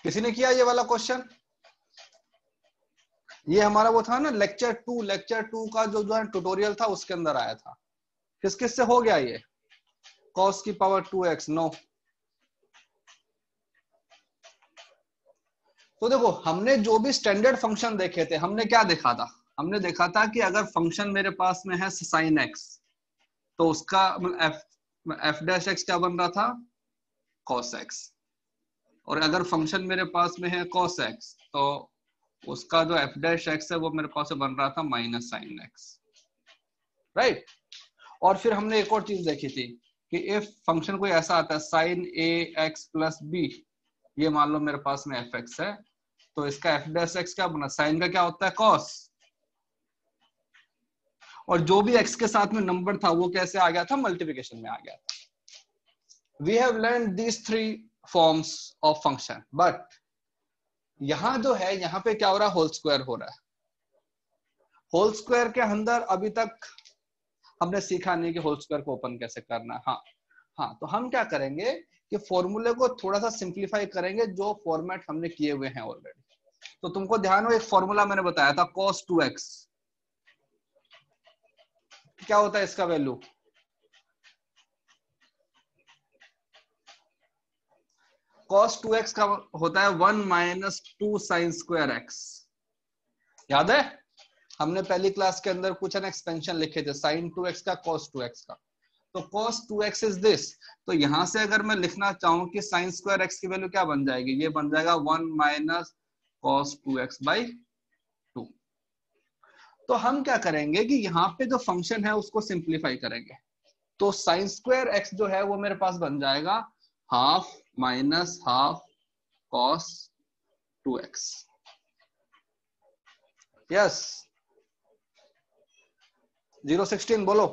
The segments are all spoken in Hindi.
किसी ने किया ये वाला क्वेश्चन? ये हमारा वो था ना लेक्चर टू का जो ट्यूटोरियल था उसके अंदर आया था। किस किस से हो गया ये? cos की पावर 2x? नो। तो देखो हमने जो भी स्टैंडर्ड फंक्शन देखे थे, हमने क्या देखा था? हमने देखा था कि अगर फंक्शन मेरे पास में है sin x, तो उसका f डैश x क्या बन रहा था? cos x। और अगर फंक्शन मेरे पास में है cos x, तो उसका जो f डैश x है वो मेरे पास बन रहा था माइनस sin x, राइट। और फिर हमने एक और चीज देखी थी कि इफ फंक्शन कोई ऐसा आता है sin a x plus b, ये मान लो मेरे पास में fx है, तो इसका f डैश x क्या बना? sin का क्या होता है? cos। और जो भी x के साथ में नंबर था वो कैसे आ गया था? मल्टीप्लिकेशन में आ गया था। We have learn these three forms of function, but यहां जो है, यहां पे क्या हो रहा है? होल स्क्वायर हो रहा है। होल स्क्वायर के अंदर अभी तक हमने सीखा नहीं कि होल स्क्वायर को ओपन कैसे करना है। हाँ, तो हम क्या करेंगे कि फॉर्मूले को थोड़ा सा सिंप्लीफाई करेंगे, जो फॉर्मेट हमने किए हुए हैं ऑलरेडी। तो तुमको ध्यान हो, एक फॉर्मूला मैंने बताया था cos 2x, क्या होता है इसका वैल्यू? cos 2x का होता है 1 माइनस 2 साइन स्क्वायर x। याद है हमने पहली क्लास के अंदर कुछ एक्सपेंशन लिखे थे, sin 2x का cos 2x का। तो cos 2x इज दिस। तो यहां से अगर मैं लिखना चाहूं कि sin स्क्वायर x की वैल्यू क्या बन जाएगी? ये बन जाएगा 1 माइनस cos 2x बाई 2। तो हम क्या करेंगे कि यहाँ पे जो फंक्शन है उसको सिंप्लीफाई करेंगे। तो sin स्क्वायर x जो है वो मेरे पास बन जाएगा half minus half cos 2x। Yes, 016 बोलो।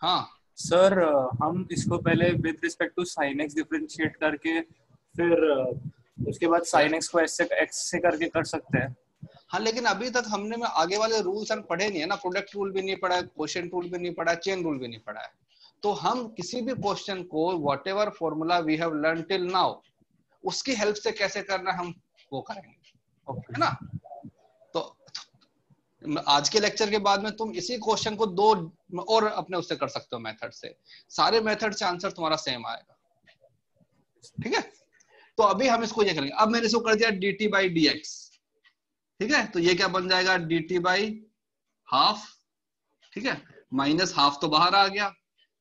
हाँ सर, हम इसको पहले with respect to sine X differentiate करके फिर उसके बाद साइन एक्स को एक्स से करके कर सकते हैं। हाँ, लेकिन अभी तक हमने में आगे वाले रूल्स हम पढ़े नहीं है ना। प्रोडक्ट रूल भी नहीं पढ़ा है, क्वोशिएंट रूल भी नहीं पढ़ा है, चेन रूल भी नहीं पढ़ा है। तो हम किसी भी क्वेश्चन को whatever formula we have learn till now, उसकी हेल्प से कैसे करना हम वो करेंगे, है ना। तो आज के लेक्चर के बाद में तुम इसी क्वेश्चन को दो और अपने उससे कर सकते हो मेथड से। सारे मेथड से आंसर तुम्हारा सेम आएगा, ठीक है। तो अभी हम इसको ये करेंगे। अब मैंने इसको कर दिया dt बाई डी एक्स, ठीक है। तो ये क्या बन जाएगा? dt बाई हाफ, ठीक है। माइनस हाफ तो बाहर आ गया,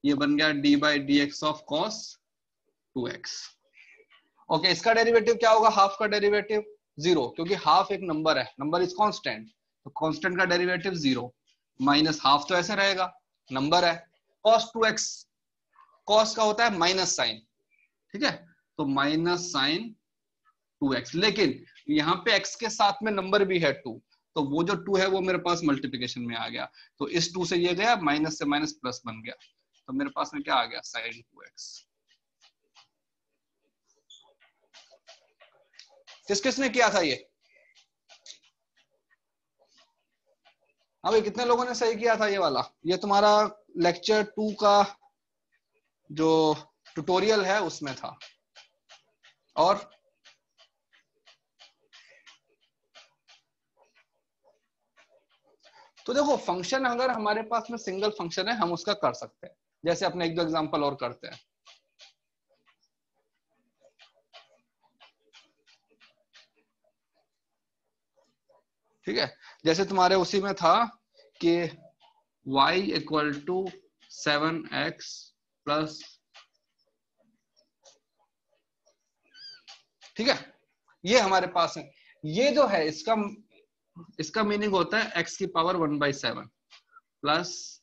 ये बन गया d by D x of cos 2x। Okay, इसका डेरिवेटिव क्या होगा? हाफ का डेरिवेटिव 0, क्योंकि हाफ एक नंबर है, नंबर इज कांस्टेंट, तो कांस्टेंट का डेरिवेटिव 0 माइनस हाफ तो ऐसे रहेगा, नंबर है। cos 2x, cos का होता है माइनस साइन, ठीक है। तो माइनस साइन 2x, लेकिन यहाँ पे x के साथ में नंबर भी है 2, तो वो जो 2 है वो मेरे पास मल्टीप्लिकेशन में आ गया। तो इस 2 से ये गया, माइनस से माइनस प्लस बन गया, तो मेरे पास में क्या आ गया? Sign 2x। किस किसने किया था ये? हाँ भाई, कितने लोगों ने सही किया था ये वाला? ये तुम्हारा लेक्चर 2 का जो ट्यूटोरियल है उसमें था। और तो देखो, फंक्शन अगर हमारे पास में सिंगल फंक्शन है हम उसका कर सकते हैं, जैसे अपने एक दो एग्जांपल और करते हैं। ठीक है, जैसे तुम्हारे उसी में था कि y equal to 7x plus, ठीक है, ये हमारे पास है। ये जो है इसका मीनिंग होता है x की पावर 1/7 प्लस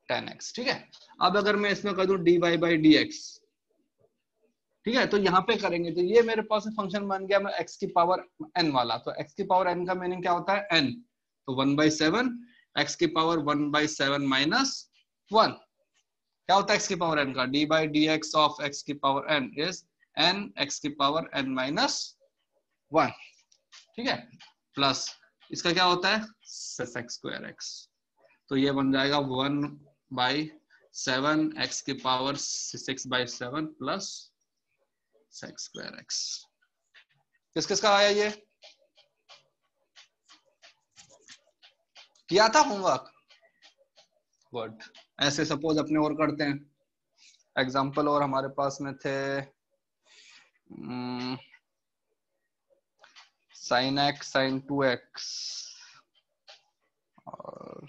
10x, ठीक है। अब अगर मैं इसमें कर दूं dy बाई डी एक्स, ठीक है, तो यहाँ पे करेंगे तो ये मेरे पास फंक्शन बन गया x की पावर n वाला। तो x की पावर n का मीनिंग क्या होता है? n, तो 1/7 x की पावर 1/7 माइनस 1 क्या होता है x की पावर n का? d by D x of x की power n is n x की पावर n माइनस 1, ठीक है, प्लस इसका क्या होता है? sec square x। तो ये बन जाएगा 1/7 x की power 6/7 plus sec square x। किस किस का आया ये? किया था होमवर्क? गुड। ऐसे सपोज अपने और करते हैं एग्जाम्पल, और हमारे पास में थे sin x sin 2x और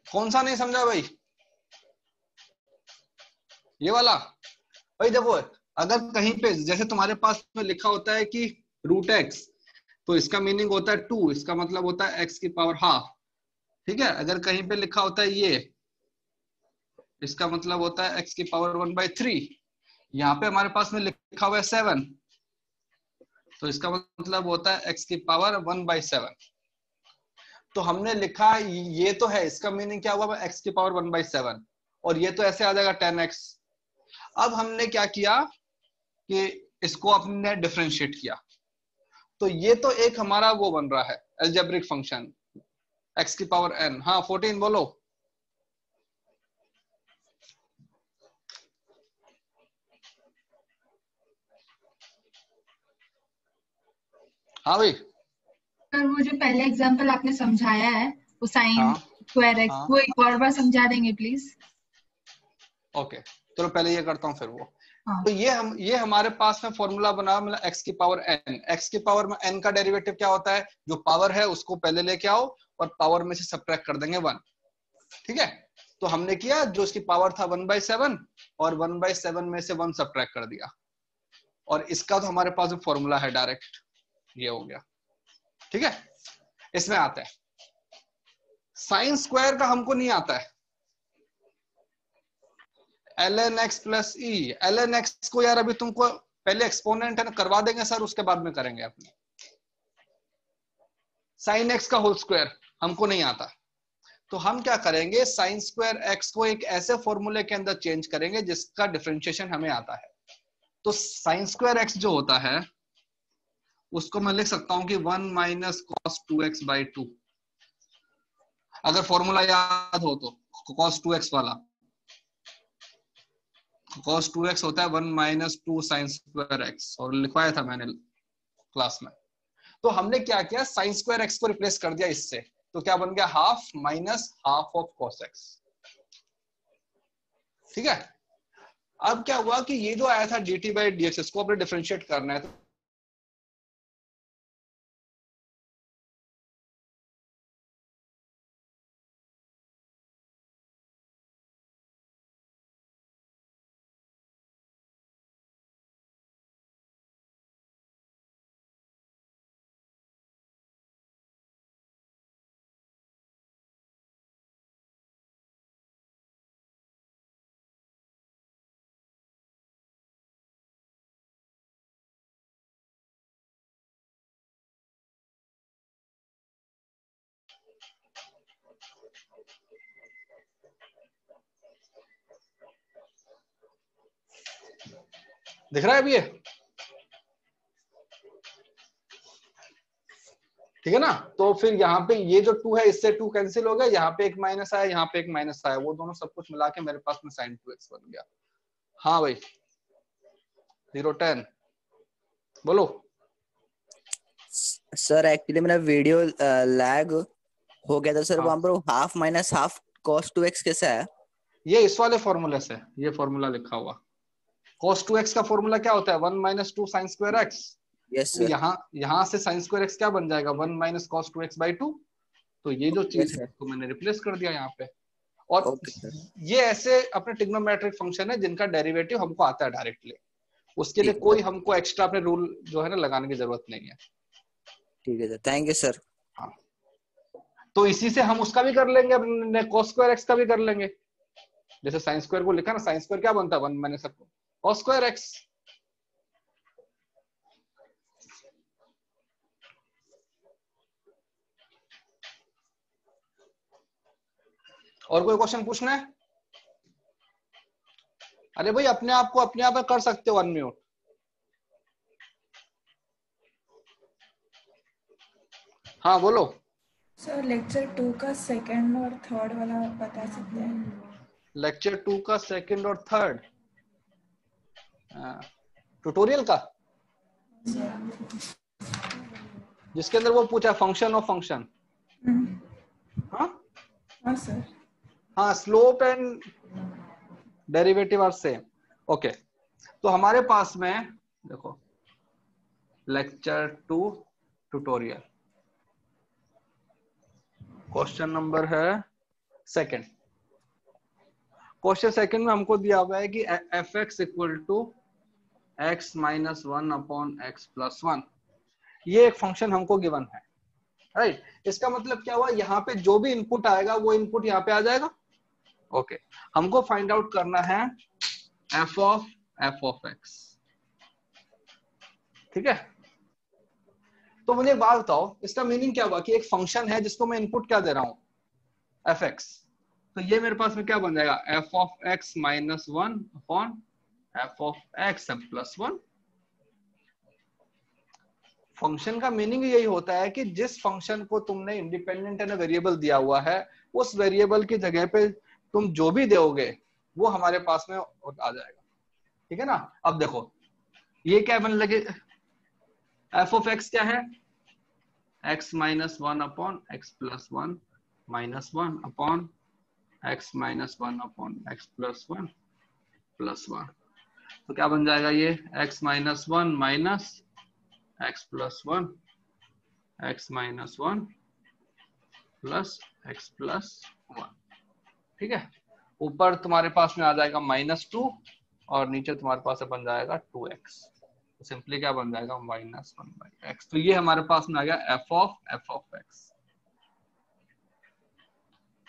कौन सा नहीं समझा भाई? ये वाला। भाई देखो, अगर कहीं पे जैसे तुम्हारे पास में लिखा होता है कि √x, तो इसका मीनिंग होता है 2, इसका मतलब होता है x की पावर हाफ। ठीक है, अगर कहीं पे लिखा होता है ये, इसका मतलब होता है x की पावर 1/3। यहाँ पे हमारे पास में लिखा हुआ है 7, तो इसका मतलब होता है x की पावर 1/7। तो हमने लिखा ये तो है, इसका मीनिंग क्या हुआ? x की पावर 1/7, और ये तो ऐसे आ जाएगा 10x। अब हमने क्या किया कि इसको अपने डिफरेंशिएट किया, तो ये तो एक हमारा वो बन रहा है अलजेब्रिक फंक्शन x की पावर n। हाँ 14 बोलो। हाँ भाई। सर वो जो पहले एग्जांपल आपने समझाया है वो साइन हाँ स्क्वायर एक्स, हाँ वो एक और बार समझा देंगे प्लीज? ओके, चलो पहले ये करता हूँ फिर वो। हाँ। तो ये हमारे पास में फॉर्मूला बना, मतलब x की पावर n। x की पावर में n का डेरिवेटिव क्या होता है? जो पावर है उसको पहले लेके आओ और पावर में से सब्ट्रैक्ट कर देंगे 1। ठीक है, तो हमने किया, जो इसकी पावर था 1/7 और 1/7 में से 1 सब्ट्रैक्ट कर दिया, और इसका तो हमारे पास फॉर्मूला है डायरेक्ट, ये हो गया। ठीक है, इसमें आता है साइन स्क्वायर का, हमको नहीं आता है ln x प्लस ई। ln x को यार अभी तुमको पहले एक्सपोनेंट है ना, करवा देंगे सर, उसके बाद में करेंगे अपने। साइन x का होल स्क्वायर हमको नहीं आता, तो हम क्या करेंगे, साइन स्क्वायर x को एक ऐसे फॉर्मूले के अंदर चेंज करेंगे जिसका डिफरेंशिएशन हमें आता है। तो साइन स्क्वायर x जो होता है उसको मैं लिख सकता हूं कि 1 माइनस कॉस 2x/2। अगर फॉर्मूला याद हो तो, cos 2x वाला, cos 2x होता है 1 माइनस 2 साइन स्क्वायर x, और लिखवाया था मैंने क्लास में। तो हमने क्या किया, साइन स्क्वायर x को रिप्लेस कर दिया इससे, तो क्या बन गया, half minus half of cos x। ठीक है, अब क्या हुआ कि ये जो आया था dt/dx, इसको अपने डिफरेंशिएट करना है। दिख रहा है अभी ये? ठीक है ना, तो फिर यहाँ पे ये जो 2 है, इससे 2 कैंसिल हो गया, यहाँ पे एक माइनस आया, यहाँ पे एक माइनस आया, वो दोनों सब कुछ मिला के मेरे पास में sin 2x बन गया। हाँ भाई 010 बोलो। सर एक्चुअली मेरा वीडियो लैग हो गया था सर, हाँ। वहां पर half minus half cos 2x कैसा है? ये इस वाले फॉर्मूले से, ये फॉर्मूला लिखा हुआ cos 2x का फॉर्मूला क्या होता है, 1 minus 2 sine square x। Yes तो सर। यहाँ से साइन स्क्वायर x क्या बन जाएगा, 1 माइनस cos 2x/2। तो ये जो चीज है इसको मैंने रिप्लेस कर दिया यहाँ पे। और ओके सर। ये ऐसे अपने ट्रिग्नोमेट्रिक फंक्शन है जिनका डेरिवेटिव हमको आता है डायरेक्टली, उसके लिए कोई हमको एक्स्ट्रा अपने रूल जो है ना लगाने की जरूरत नहीं है। ठीक है सर, थैंक यू सर। हाँ, तो इसी से हम उसका भी कर लेंगे, अपने cos स्क्वायर x का भी कर लेंगे। जैसे साइन स्क्वायर को लिखा ना, साइन स्क्वायर क्या बनता है, 1 माइनस cos स्क्वायर x। और कोई क्वेश्चन पूछना है? अरे भाई अपने आप को अपने आप कर सकते हो अनम्यूट। हाँ बोलो। सर लेक्चर 2 का सेकंड और थर्ड वाला बता सकते हैं? लेक्चर 2 का सेकंड और थर्ड ट्यूटोरियल का, जिसके अंदर वो पूछा फंक्शन ऑफ फंक्शन। हाँ हाँ सर। हाँ, slope and derivative are same. Okay, तो हमारे पास में देखो लेक्चर 2 ट्यूटोरियल, क्वेश्चन नंबर है सेकंड। क्वेश्चन सेकंड में हमको दिया हुआ है कि F X equal to X minus 1 upon X plus 1, ये एक फंक्शन हमको गिवन है, राइट। इसका मतलब क्या हुआ, यहाँ पे जो भी इनपुट आएगा वो इनपुट यहाँ पे आ जाएगा। ओके, हमको फाइंड आउट करना है एफ ऑफ एक्स, ठीक है। तो मुझे बात बताओ, इसका मीनिंग क्या हुआ कि एक फंक्शन है जिसको मैं इनपुट क्या दे रहा हूं, एफ एक्स। तो ये मेरे पास में क्या बन जाएगा, F of x minus 1 upon F of x plus 1। Function का मीनिंग यही होता है कि जिस फंक्शन को तुमने इंडिपेंडेंट एंड वेरिएबल दिया हुआ है, उस वेरिएबल की जगह पे तुम जो भी दोगे वो हमारे पास में आ जाएगा, ठीक है ना। अब देखो ये क्या बन लगे, एफ ऑफ एक्स क्या है, x minus 1 upon X plus 1 minus 1 upon x minus 1 upon X plus 1 plus 1। तो क्या बन जाएगा ये, x minus 1 minus x plus 1 x minus 1 plus X plus 1, ठीक है। ऊपर तुम्हारे पास में आ जाएगा -2 और नीचे तुम्हारे पास बन जाएगा 2x। तो सिंपली क्या बन जाएगा, -1/x। तो ये हमारे पास में आ गया एफ ऑफ एक्स,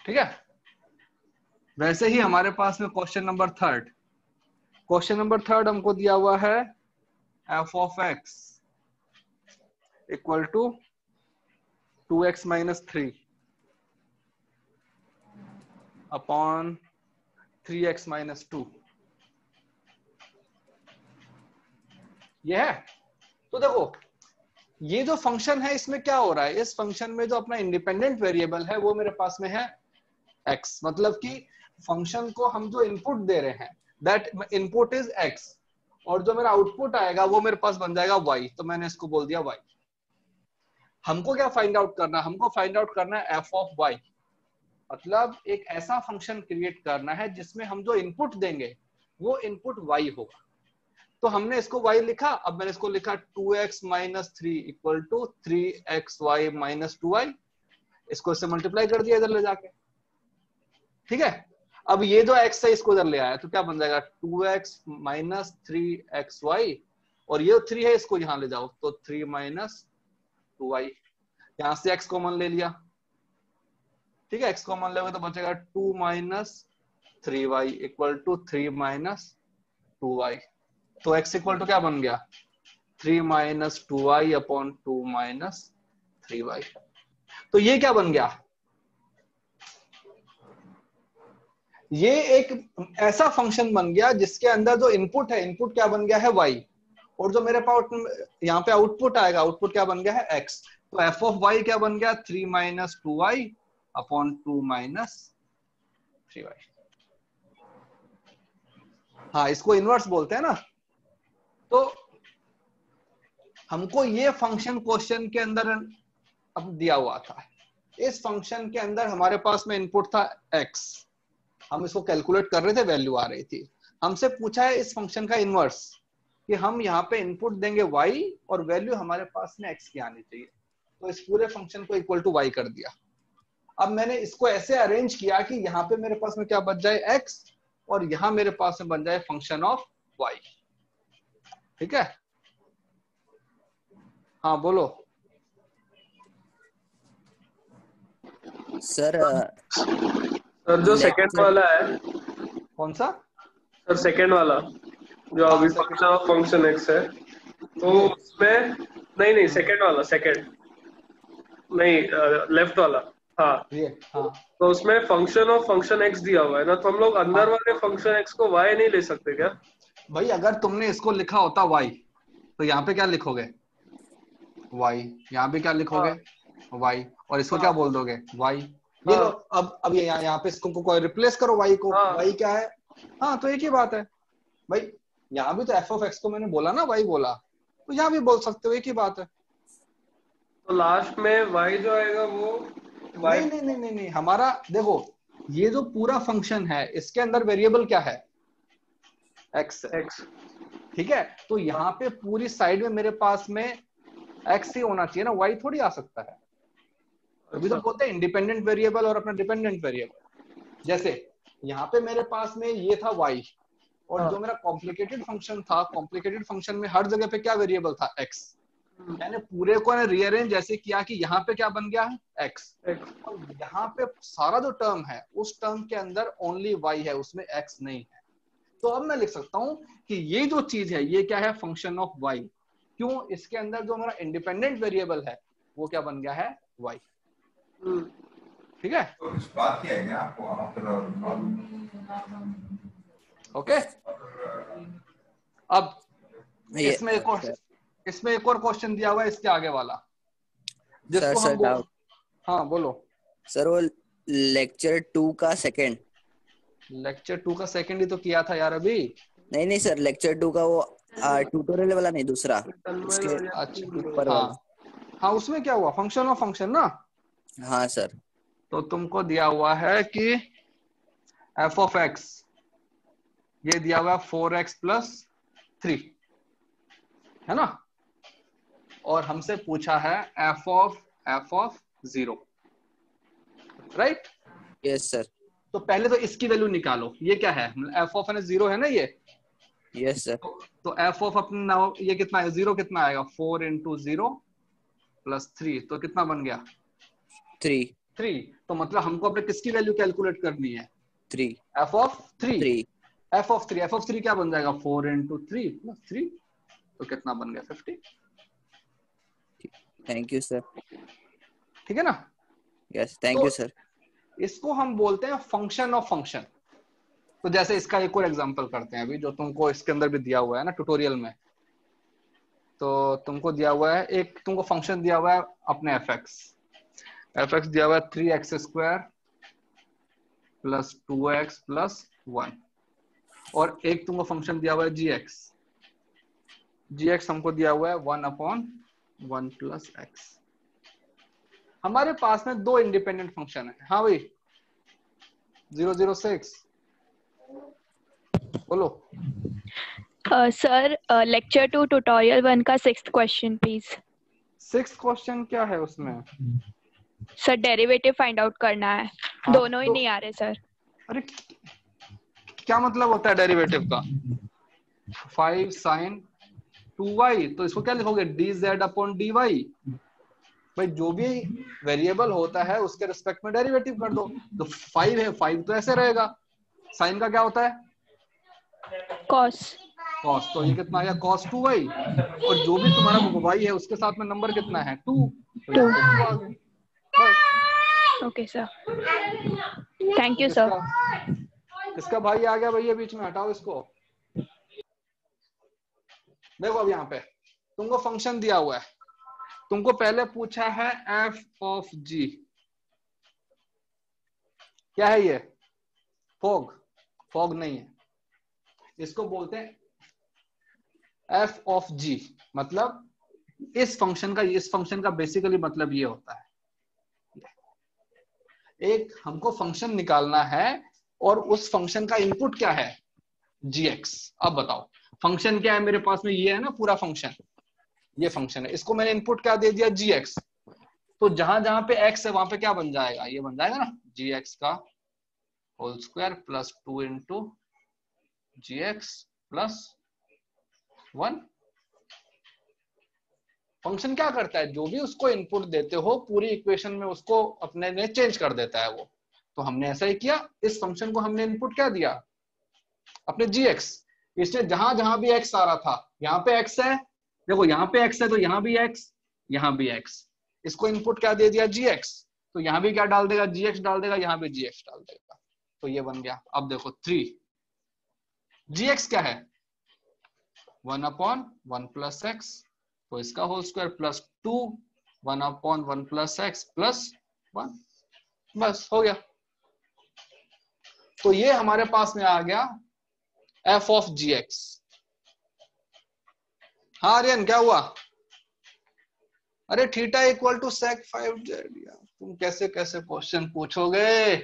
ठीक है। वैसे ही हमारे पास में क्वेश्चन नंबर थर्ड हमको दिया हुआ है F of X equal to 2x minus 3 upon 3x minus 2, ये है। तो देखो ये जो फंक्शन है इसमें क्या हो रहा है, इस फंक्शन में जो अपना इंडिपेंडेंट वेरिएबल है वो मेरे पास में है x, मतलब कि फंक्शन को हम जो इनपुट दे रहे हैं दैट इनपुट इज x, और जो मेरा आउटपुट आएगा वो मेरे पास बन जाएगा y। तो मैंने इसको बोल दिया y। हमको क्या फाइंड आउट करना है, हमको फाइंड आउट करना है एफ ऑफ y, मतलब एक ऐसा फंक्शन क्रिएट करना है जिसमें हम जो इनपुट देंगे वो इनपुट y होगा। तो हमने इसको y लिखा, अब मैंने इसको लिखा 2x minus 3 equal to 3xy minus 2y। इसको इससे मल्टीप्लाई कर दिया इधर ले जाके, ठीक है। अब ये जो x है इसको इधर ले आया, तो क्या बन जाएगा 2x माइनस 3xy, और ये 3 है इसको यहां ले जाओ तो 3 माइनस 2y। यहां से x कॉमन ले लिया, ठीक है। x कॉमन लेंगे तो बचेगा 2 minus 3y equal to 3 minus 2y। तो x इक्वल टू क्या बन गया, 3 minus 2y upon 2 minus 3y। तो ये क्या बन गया, ये एक ऐसा फंक्शन बन गया जिसके अंदर जो इनपुट है, इनपुट क्या बन गया है y, और जो मेरे पास यहाँ पे आउटपुट आएगा, आउटपुट क्या बन गया है x। तो f ऑफ y क्या बन गया, 3 minus 2y upon 2 minus 3y। हाँ, इसको इनवर्स बोलते हैं ना। तो हमको ये फंक्शन क्वेश्चन के अंदर अब दिया हुआ था, इस फंक्शन के अंदर हमारे पास में इनपुट था x, हम इसको कैलकुलेट कर रहे थे, वैल्यू आ रही थी। हमसे पूछा है इस फंक्शन का इनवर्स, कि हम यहाँ पे इनपुट देंगे y और वैल्यू हमारे पास में x की आनी चाहिए। तो इस पूरे फंक्शन को इक्वल टू y कर दिया। अब मैंने इसको ऐसे अरेंज किया कि यहाँ पे मेरे पास में क्या बच जाए x, और यहाँ मेरे पास में बन जाए फंक्शन ऑफ y, ठीक है। हाँ बोलो सर। सर जो सेकंड वाला है, कौन सा सर सेकंड वाला जो अभी फंक्शन ऑफ फंक्शन एक्स है, तो उसमें नहीं सेकंड वाला, सेकंड नहीं लेफ्ट वाला, हाँ ये, हाँ तो उसमें फंक्शन ऑफ फंक्शन एक्स दिया हुआ है ना, तो हम लोग अंदर वाले फंक्शन एक्स को y नहीं ले सकते क्या? भाई अगर तुमने इसको लिखा होता y, तो यहाँ पे क्या लिखोगे y, यहाँ पे क्या लिखोगे? y, और इसको क्या बोल दोगे y। ये लो, अब यहाँ पे इसको रिप्लेस करो y को, y क्या है, हाँ तो एक ही बात है भाई, यहाँ भी तो f of x को मैंने बोला ना y बोला, तो यहाँ भी बोल सकते हो, एक ही बात है। तो लास्ट में y जो आएगा वो y, नहीं, हमारा देखो ये जो पूरा फंक्शन है इसके अंदर वेरिएबल क्या है, x है, ठीक है, तो यहाँ पे पूरी साइड में मेरे पास में x ही होना चाहिए ना, y थोड़ी आ सकता है। अभी तो बोलते हैं इंडिपेंडेंट वेरिएबल और अपना डिपेंडेंट वेरिएबल। जैसे यहाँ पे मेरे पास में ये था y, और जो मेरा कॉम्प्लिकेटेड फंक्शन था, कॉम्प्लिकेटेड फंक्शन में हर जगह पे क्या वेरिएबल था, x। मैंने पूरे को रीअरेंज जैसे किया कि यहाँ पे क्या बन गया है, x, और यहाँ पे सारा जो टर्म है उस टर्म के अंदर ओनली y है, उसमें x नहीं है। तो अब मैं लिख सकता हूँ कि ये जो चीज है ये क्या है, फंक्शन ऑफ y। क्यों, इसके अंदर जो हमारा इंडिपेंडेंट वेरिएबल है वो क्या बन गया है, y। ठीक है, ओके। अब इसमें एक और क्वेश्चन दिया हुआ है इसके आगे वाला, जिसको हम हाँ बोलो सर। वो लेक्चर 2 का सेकंड, लेक्चर 2 का सेकंड ही तो किया था यार अभी। नहीं सर, लेक्चर 2 का वो ट्यूटोरियल वाला नहीं, दूसरा उसके ऊपर वाला। हाँ उसमें क्या हुआ, फंक्शन ऑफ फंक्शन ना। हाँ सर। तो तुमको दिया हुआ है कि f of x, ये दिया हुआ है 4x + 3, है ना, और हमसे पूछा है f of 0, right. Yes sir. तो पहले तो इसकी वैल्यू निकालो, ये क्या है, f of 0 है ना ये। Yes sir. तो f of अपना ये कितना है, 0 कितना आएगा, 4 × 0 + 3, तो कितना बन गया, 3। तो मतलब हमको अपने किसकी वैल्यू कैलकुलेट करनी है, 3, f of 3। f of 3 क्या बन जाएगा, 4 × 3 + 3, तो कितना बन गया, 50। Thank you sir. ठीक है ना। Yes, thank you sir. इसको हम बोलते हैं फंक्शन ऑफ फंक्शन। तो जैसे इसका एक और एग्जांपल करते हैं अभी, जो तुमको इसके अंदर भी दिया हुआ है ना ट्यूटोरियल में। तो तुमको दिया हुआ है एक, तुमको फंक्शन दिया हुआ है अपने f(x) दिया हुआ है 3x² + 2x + 1, और एक तुमको फंक्शन दिया हुआ है gx हमको दिया हुआ है 1/1 + x। हमारे पास में दो इंडिपेंडेंट फंक्शन है। हाँ भाई 006 बोलो। सर लेक्चर 2 ट्यूटोरियल 1 का 6th question please. 6th question क्या है उसमें? सर डेरिवेटिव फाइंड आउट करना है। दोनों ही नहीं आ रहे सर। अरे क्या मतलब होता है डेरिवेटिव का? 5 sin 2y, तो इसको क्या लिखोगे, dz/dy। भाई जो भी वेरिएबल होता है उसके रिस्पेक्ट में डेरिवेटिव कर दो। तो 5 है, 5 तो ऐसे रहेगा। साइन का क्या होता है? cos। तो ये कितना आया, cos 2y, और जो भी तुम्हारा y है उसके साथ में नंबर कितना है, 2, तो यहाँ पे 2 आ गए। Okay sir, thank you sir. किसका भाई आ गया भैया बीच में, हटाओ इसको। देखो अब यहाँ पे तुमको फंक्शन दिया हुआ है, तुमको पहले पूछा है f of g, क्या है ये, फॉग नहीं है, इसको बोलते हैं f of g। मतलब इस फंक्शन का बेसिकली मतलब ये होता है, एक हमको फंक्शन निकालना है और उस फंक्शन का इनपुट क्या है, gx। अब बताओ फंक्शन क्या है मेरे पास में, ये है ना पूरा फंक्शन, ये फंक्शन है, इसको मैंने इनपुट क्या दे दिया, gx। तो जहां जहां पे x है वहां पे क्या बन जाएगा, ये बन जाएगा ना gx का होल स्क्वायर + 2 × gx + 1। फंक्शन क्या करता है, जो भी उसको इनपुट देते हो पूरी इक्वेशन में उसको अपने ने चेंज कर देता है वो। तो हमने ऐसा ही किया, इस फंक्शन को हमने इनपुट क्या दिया, अपने gx। इसने जहां जहां भी x आ रहा था, यहाँ पे x है, देखो यहाँ पे x है तो यहाँ भी x, यहाँ भी x, इसको इनपुट क्या दे दिया, gx। तो यहाँ भी क्या डाल देगा, gx डाल देगा, यहाँ भी gx डाल देगा, तो ये बन गया। अब देखो 3, gx क्या है, 1/1 + x, तो इसका whole square + 2 1/1 plus X plus 1, बस हो गया। तो ये हमारे पास में आ गया f ऑफ जी एक्स। हाँ आर्यन क्या हुआ? अरे theta equal to sec 5z यार, तुम कैसे कैसे क्वेश्चन पूछोगे।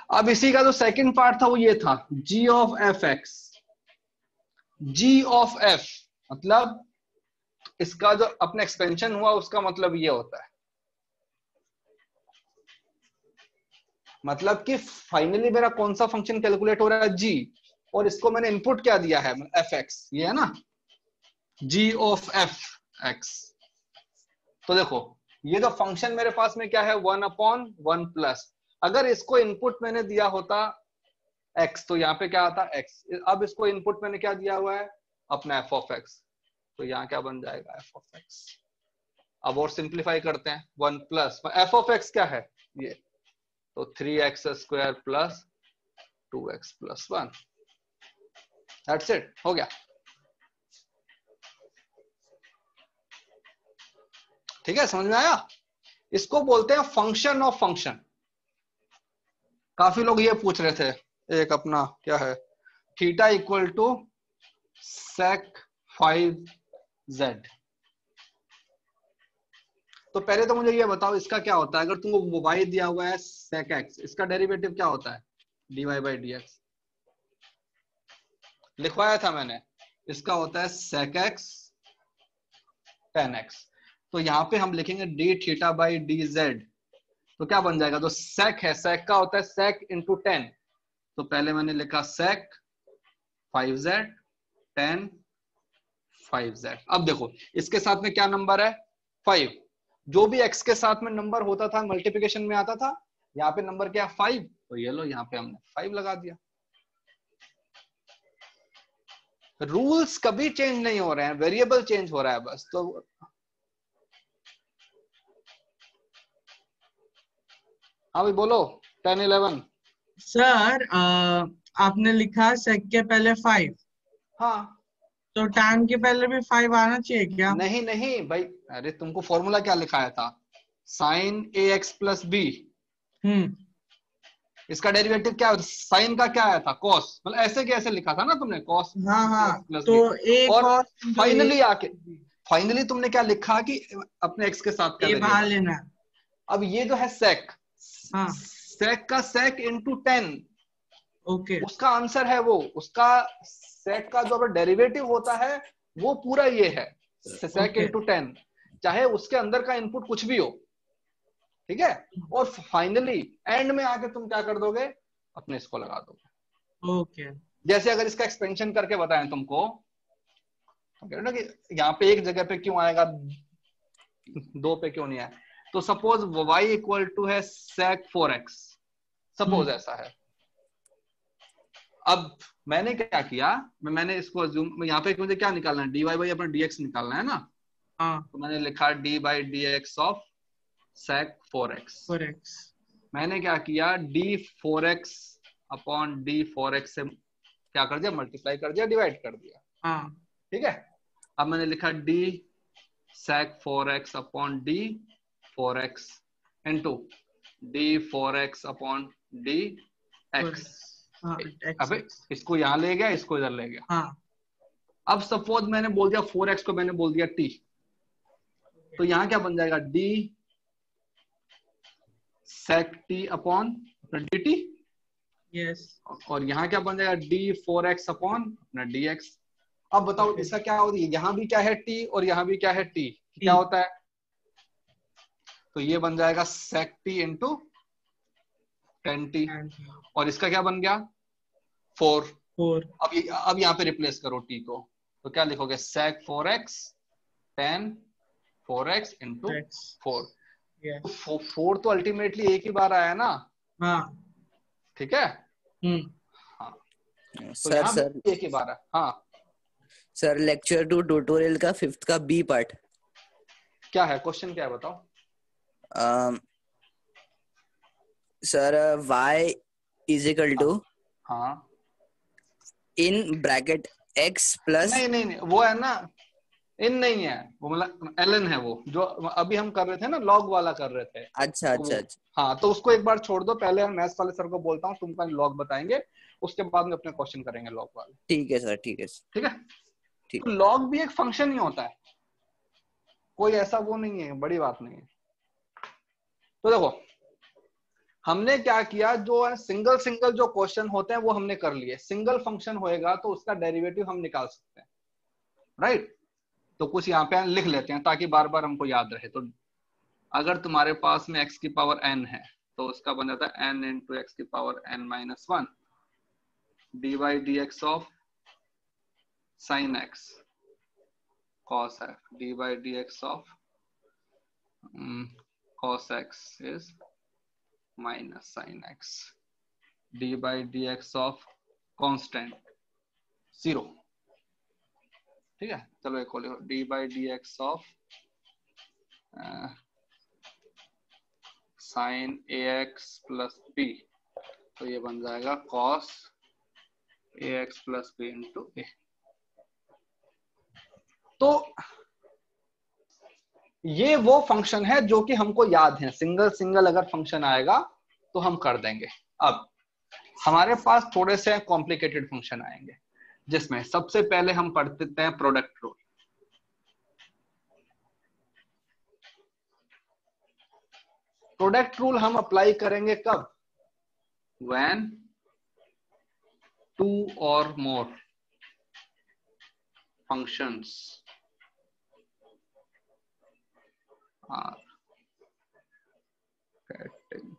अब इसी का जो सेकंड पार्ट था वो ये था g of F x. g of f मतलब इसका जो अपना एक्सपेंशन हुआ उसका मतलब ये होता है, मतलब कि फाइनली मेरा कौन सा फंक्शन कैलकुलेट हो रहा है g, और इसको मैंने इनपुट क्या दिया है एफ एक्स, ये है ना g ऑफ एफ एक्स। तो देखो ये जो फंक्शन मेरे पास में क्या है 1/1 प्लस, अगर इसको इनपुट मैंने दिया होता x तो यहाँ पे क्या आता x, अब इसको इनपुट मैंने क्या दिया हुआ है अपना f ऑफ x, तो यहाँ क्या बन जाएगा f ऑफ x। अब और सिंप्लीफाई करते हैं 1 प्लस f ऑफ x क्या है ये, तो 3x square plus 2x plus 1, that's it, हो गया। ठीक है, समझ में आया? इसको बोलते हैं फंक्शन ऑफ फंक्शन। काफी लोग ये पूछ रहे थे, एक अपना क्या है theta equal to sec 5z। तो पहले तो मुझे ये बताओ इसका क्या होता है, अगर तुमको y दिया हुआ है sec x, इसका डेरिवेटिव क्या होता है dy बाई dx। लिखवाया था मैंने, इसका होता है sec x tan x। तो यहाँ पे हम लिखेंगे d थीटा बाई dz, तो क्या बन जाएगा, तो sec है, sec का होता है sec इंटू टेन, तो पहले मैंने लिखा sec 5z tan 5z। अब देखो इसके साथ में क्या नंबर है 5, जो भी x के साथ में नंबर होता था मल्टीप्लिकेशन में आता था, यहाँ पे नंबर क्या 5, तो ये लो यहाँ पे हमने 5 लगा दिया। रूल्स कभी चेंज नहीं हो रहे हैं, वेरिएबल चेंज हो रहा है बस। तो हाँ भाई बोलो 10 11। सर आपने लिखा सेक के पहले 5, हाँ तो टैन के पहले भी 5 आना चाहिए क्या? नहीं नहीं भाई, अरे तुमको फॉर्मूला क्या लिखाया था, sign A X plus B, इसका डेरिवेटिव क्या, साइन का क्या आया था कॉस, मतलब ऐसे कैसे लिखा था ना तुमने कॉस। हाँ हाँ, प्लस तो बी, ए और cos फाइनली आके फाइनली तुमने क्या लिखा कि अपने एक्स के साथ ए बाहर लेना है। अब ये जो है सेक, हाँ सेक का सेक इंटू 10, ओके, उसका आंसर है वो, उसका सेक का जो डेरिवेटिव होता है वो पूरा ये है सेक इंटू 10, चाहे उसके अंदर का इनपुट कुछ भी हो, ठीक है। और फाइनली एंड में आके तुम क्या कर दोगे, अपने इसको लगा दोगे। ओके, जैसे अगर इसका एक्सपेंशन करके बताएं तुमको, ना कि यहाँ पे एक जगह पे क्यों आएगा, 2 पे क्यों नहीं आया, तो सपोज y इक्वल टू है sec 4x, सपोज ऐसा है। अब मैंने क्या किया, मैंने इसको यहाँ पे मुझे क्या निकालना है, dy बाई अपना dx निकालना है ना। हाँ, तो मैंने लिखा d by dx of sec 4x। मैंने क्या किया, d 4x upon d 4x से क्या कर दिया, मल्टीप्लाई कर दिया, डिवाइड कर दिया। हाँ, ठीक है। अब मैंने लिखा d sec 4x upon d 4x into d 4x upon d x। अब इसको यहाँ ले गया, इसको इधर ले गया। हाँ, अब सपोज मैंने बोल दिया 4x को मैंने बोल दिया t, तो यहाँ क्या बन जाएगा, d sec t upon dt, yes, और यहाँ क्या बन जाएगा, d 4x अपॉन dx। अब बताओ इसका क्या होता है, यहाँ भी क्या है t और यहाँ भी क्या है t, क्या होता है, तो ये बन जाएगा sec t इंटू 10t, और इसका क्या बन गया 4। अब यहाँ पे रिप्लेस करो t को, तो क्या लिखोगे, sec 4x tan 4x into 4। 4 तो अल्टीमेटली एक ही बार आया ना। हाँ, ठीक है। हाँ, तो यहाँ भी एक ही बार है। हाँ सर, लेक्चर 2 ट्यूटोरियल का 5th का बी पार्ट क्या है, क्वेश्चन क्या है बताओ। Sir, y is equal to हाँ इन ब्रैकेट x प्लस नहीं वो है ना, इन नहीं है वो, मतलब ln है वो, जो अभी हम कर रहे थे ना, log वाला कर रहे थे। अच्छा तो अच्छा अच्छा हाँ, तो उसको एक बार छोड़ दो, पहले हम मैथ्स वाले सर को बोलता हूँ, तुमका लॉग बताएंगे, उसके बाद में अपने क्वेश्चन करेंगे लॉग वाले। ठीक है सर, ठीक है ठीक है, ठीक। तो लॉग भी एक फंक्शन ही होता है, कोई ऐसा वो नहीं है, बड़ी बात नहीं है। तो देखो हमने क्या किया, जो है सिंगल सिंगल जो क्वेश्चन होते हैं वो हमने कर लिए। सिंगल फंक्शन होएगा तो उसका डेरिवेटिव हम निकाल सकते हैं, राइट। तो कुछ यहाँ पे लिख लेते हैं ताकि बार बार हमको याद रहे। तो अगर तुम्हारे पास में x की पावर n है तो उसका बन जाता है n इंटू एक्स की power n minus 1 D by D x of sine X cos x D by D x of cos x is minus sine x D by D x of constant 0। ठीक है, चलो एक और D by D x of sine A X plus B, तो ये बन जाएगा cos A X plus B into A. तो ये वो फंक्शन है जो कि हमको याद है, सिंगल सिंगल अगर फंक्शन आएगा तो हम कर देंगे। अब हमारे पास थोड़े से कॉम्प्लिकेटेड फंक्शन आएंगे, जिसमें सबसे पहले हम पढ़ते हैं प्रोडक्ट रूल। प्रोडक्ट रूल हम अप्लाई करेंगे कब? when 2 or more functions are getting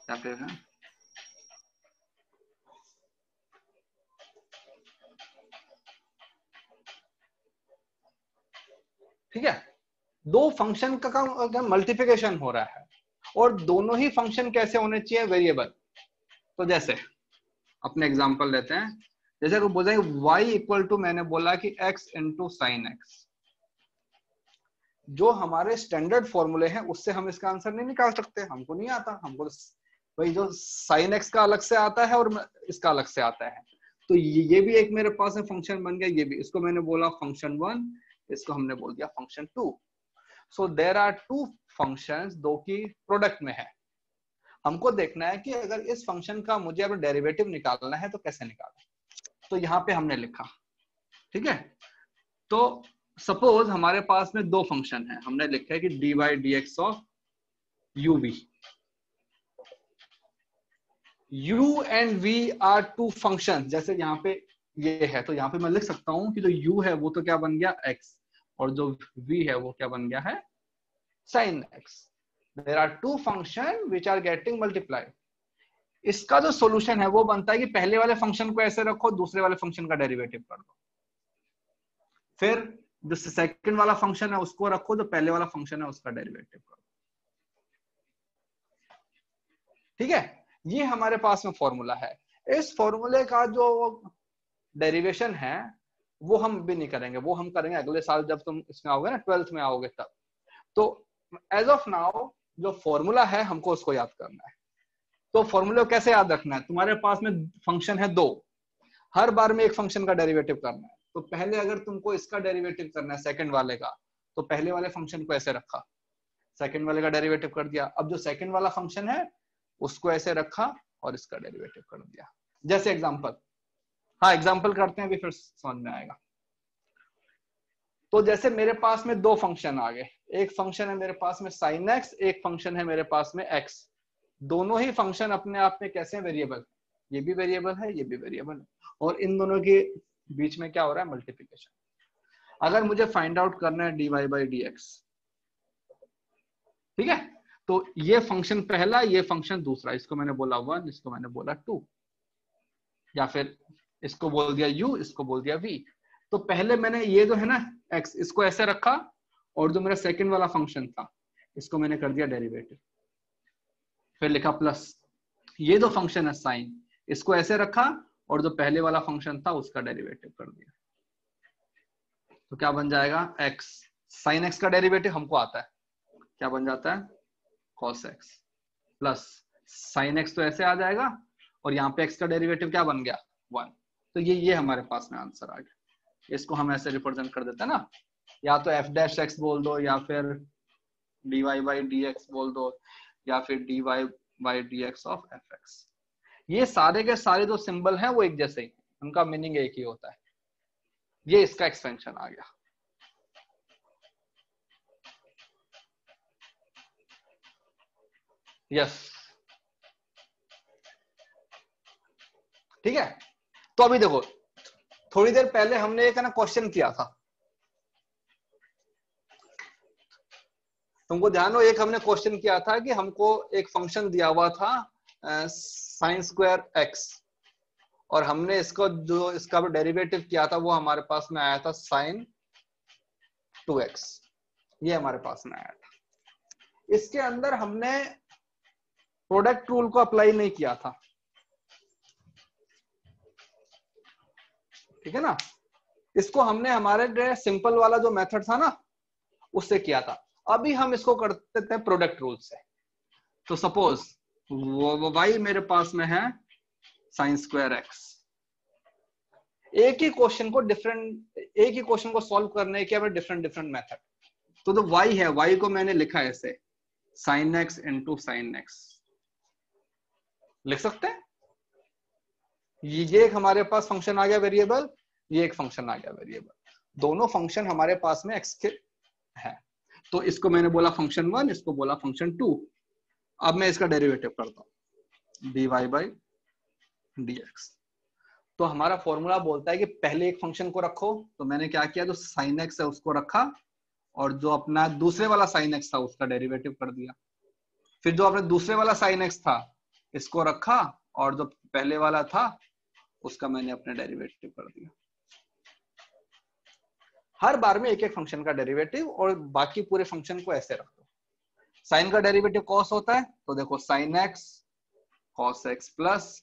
क्या फिर है ठीक है, दो फंक्शन का मल्टीप्लिकेशन हो रहा है और दोनों ही फंक्शन कैसे होने चाहिए? वेरिएबल। तो जैसे अपने एग्जांपल लेते हैं, जैसे को बोला y इक्वल टू, मैंने बोला कि x इंटू साइन एक्स, जो हमारे स्टैंडर्ड फॉर्मूले हैं उससे हम इसका आंसर नहीं निकाल सकते, हमको नहीं आता, हमको वही जो साइन एक्स का अलग से आता है और इसका अलग से आता है। तो ये भी एक मेरे पास में फंक्शन बन गया, ये भी, इसको मैंने बोला फंक्शन 1, इसको हमने बोल दिया function 2। So there are 2 functions, दो की प्रोडक्ट में है। हमको देखना है कि अगर इस फंक्शन का मुझे अब डेरिवेटिव निकालना है तो कैसे निकालें। तो यहाँ पे हमने लिखा, ठीक है, तो सपोज हमारे पास में दो फंक्शन है, हमने लिखा है कि D by D x of you V. u and v are 2 function, जैसे यहाँ पे ये है तो यहाँ पे मैं लिख सकता हूँ कि जो u है वो तो क्या बन गया x, और जो v है वो क्या बन गया है sin x। There are 2 function which are getting multiplied. इसका जो सॉल्यूशन है वो बनता है कि पहले वाले फंक्शन को ऐसे रखो, दूसरे वाले फंक्शन का डेरिवेटिव कर दो, फिर जो सेकंड वाला फंक्शन है उसको रखो, जो पहले वाला फंक्शन है उसका डेरिवेटिव कर दो। ठीक है, ये हमारे पास में फॉर्मूला है। इस फॉर्मूले का जो डेरिवेशन है वो हम भी नहीं करेंगे, वो हम करेंगे अगले साल जब तुम इसमें आओगे ना, 12th में आओगे तब। तो एज ऑफ नाउ जो फॉर्मूला है हमको उसको याद करना है। तो फॉर्मूला कैसे याद रखना है? तुम्हारे पास में फंक्शन है 2, हर बार में एक फंक्शन का डेरिवेटिव करना है। तो पहले अगर तुमको इसका डेरिवेटिव करना है सेकंड वाले का, तो पहले वाले फंक्शन को ऐसे रखा, सेकंड वाले का डेरिवेटिव कर दिया। अब जो सेकंड वाला फंक्शन है उसको ऐसे रखा और इसका डेरिवेटिव कर दिया। जैसे एग्जांपल, हाँ एग्जांपल करते हैं, अभी फिर समझ में आएगा। तो जैसे मेरे पास में 2 फंक्शन आ गए, एक फंक्शन है मेरे पास में sin x, एक फंक्शन है मेरे पास में x। दोनों ही फंक्शन अपने आप में कैसे हैं? वेरिएबल। ये भी वेरिएबल है, ये भी वेरिएबल है, और इन दोनों के बीच में क्या हो रहा है? मल्टीप्लिकेशन। अगर मुझे फाइंड आउट करना है dy बाई डी एक्स, ठीक है, तो ये फंक्शन पहला, ये फंक्शन दूसरा, इसको मैंने बोला 1, इसको मैंने बोला 2, या फिर इसको बोल दिया u, इसको बोल दिया v। तो पहले मैंने ये जो है ना x, इसको ऐसे रखा, और जो मेरा सेकंड वाला फंक्शन था इसको मैंने कर दिया डेरिवेटिव, फिर लिखा प्लस। ये जो फंक्शन है साइन, इसको ऐसे रखा और जो पहले वाला फंक्शन था उसका डेरिवेटिव कर दिया। तो क्या बन जाएगा? x, साइन x का डेरिवेटिव हमको आता है, क्या बन जाता है? cos x plus sign x, तो ऐसे आ जाएगा, और यहाँ पे x का डेरिवेटिव क्या बन गया 1। तो ये हमारे पास में आंसर आ गया। इसको हम ऐसे रिप्रेजेंट कर देते हैं ना, या तो f डैश x बोल दो, या फिर dy by dx बोल दो, या फिर dy by dx of fx। ये सारे के सारे जो सिंबल हैं वो एक जैसे ही, उनका मीनिंग एक ही होता है। ये इसका एक्सपेंशन आ गया। यस, ठीक है। तो अभी देखो, थोड़ी देर पहले हमने एक ना क्वेश्चन किया था, तुमको ध्यान हो, एक हमने क्वेश्चन किया था कि हमको एक फंक्शन दिया हुआ था sin स्क्वायर x, और हमने इसको जो इसका डेरिवेटिव किया था वो हमारे पास में आया था sin 2x। ये हमारे पास में आया था। इसके अंदर हमने प्रोडक्ट रूल को अप्लाई नहीं किया था, ठीक है ना। इसको हमने हमारे सिंपल वाला जो मेथड था ना उससे किया था। अभी हम इसको करते थे प्रोडक्ट रूल से। तो सपोज वो y मेरे पास में है sin स्क्वायर x। एक ही क्वेश्चन को सॉल्व करने के हमें डिफरेंट मेथड। तो जो y है, y को मैंने लिखा है ऐसे sin x into sin x, लिख सकते हैं। ये एक हमारे पास फंक्शन आ गया वेरिएबल, ये एक फंक्शन आ गया वेरिएबल। दोनों फंक्शन हमारे पास में x के है। तो इसको मैंने बोला फंक्शन 1, इसको बोला फंक्शन 2। अब मैं इसका डेरिवेटिव करता हूं dy by dx। तो हमारा फॉर्मूला बोलता है कि पहले एक फंक्शन को रखो। तो मैंने क्या किया, जो sin x है उसको रखा, और जो अपना दूसरे वाला sin x था उसका डेरिवेटिव कर दिया। फिर जो अपने दूसरे वाला sin x था इसको रखा, और जो पहले वाला था उसका मैंने अपने डेरिवेटिव कर दिया। हर बार में एक एक फंक्शन का डेरिवेटिव, और बाकी पूरे फंक्शन को ऐसे रख दो। साइन का डेरिवेटिव कॉस होता है, तो देखो sin x cos x plus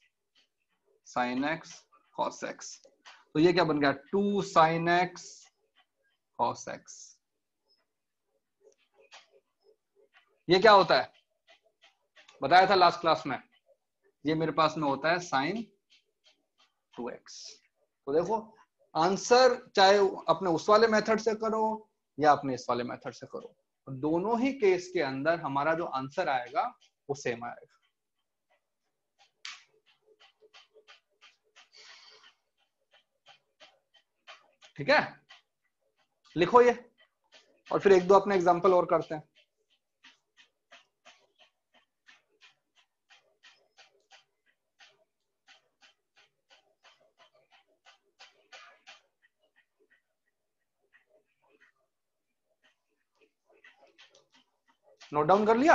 sin x cos x। तो ये क्या बन गया 2 sin x cos x। ये क्या होता है बताया था लास्ट क्लास में, ये मेरे पास में होता है sin 2x। तो देखो आंसर चाहे अपने उस वाले मेथड से करो या अपने इस वाले मेथड से करो, दोनों ही केस के अंदर हमारा जो आंसर आएगा वो सेम आएगा। ठीक है, लिखो ये, और फिर एक दो अपने एग्जांपल और करते हैं। नोट डाउन कर लिया?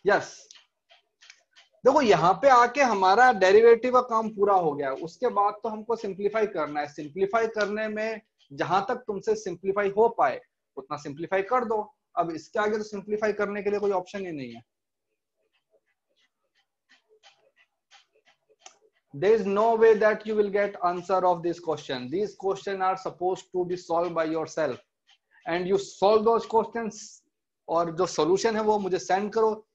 यस। देखो यहाँ पे आके हमारा डेरिवेटिव का काम पूरा हो गया। उसके बाद तो हमको सिंप्लीफाई करना है। सिंप्लीफाई करने में जहां तक तुमसे सिंप्लीफाई हो पाए उतना सिंप्लीफाई कर दो। अब इसके आगे तो सिंप्लीफाई करने के लिए कोई ऑप्शन ही नहीं है। There is no way that you will get answer of this question. These questions are supposed to be solved by yourself, and you solve those questions, और जो solution है वो मुझे send करो,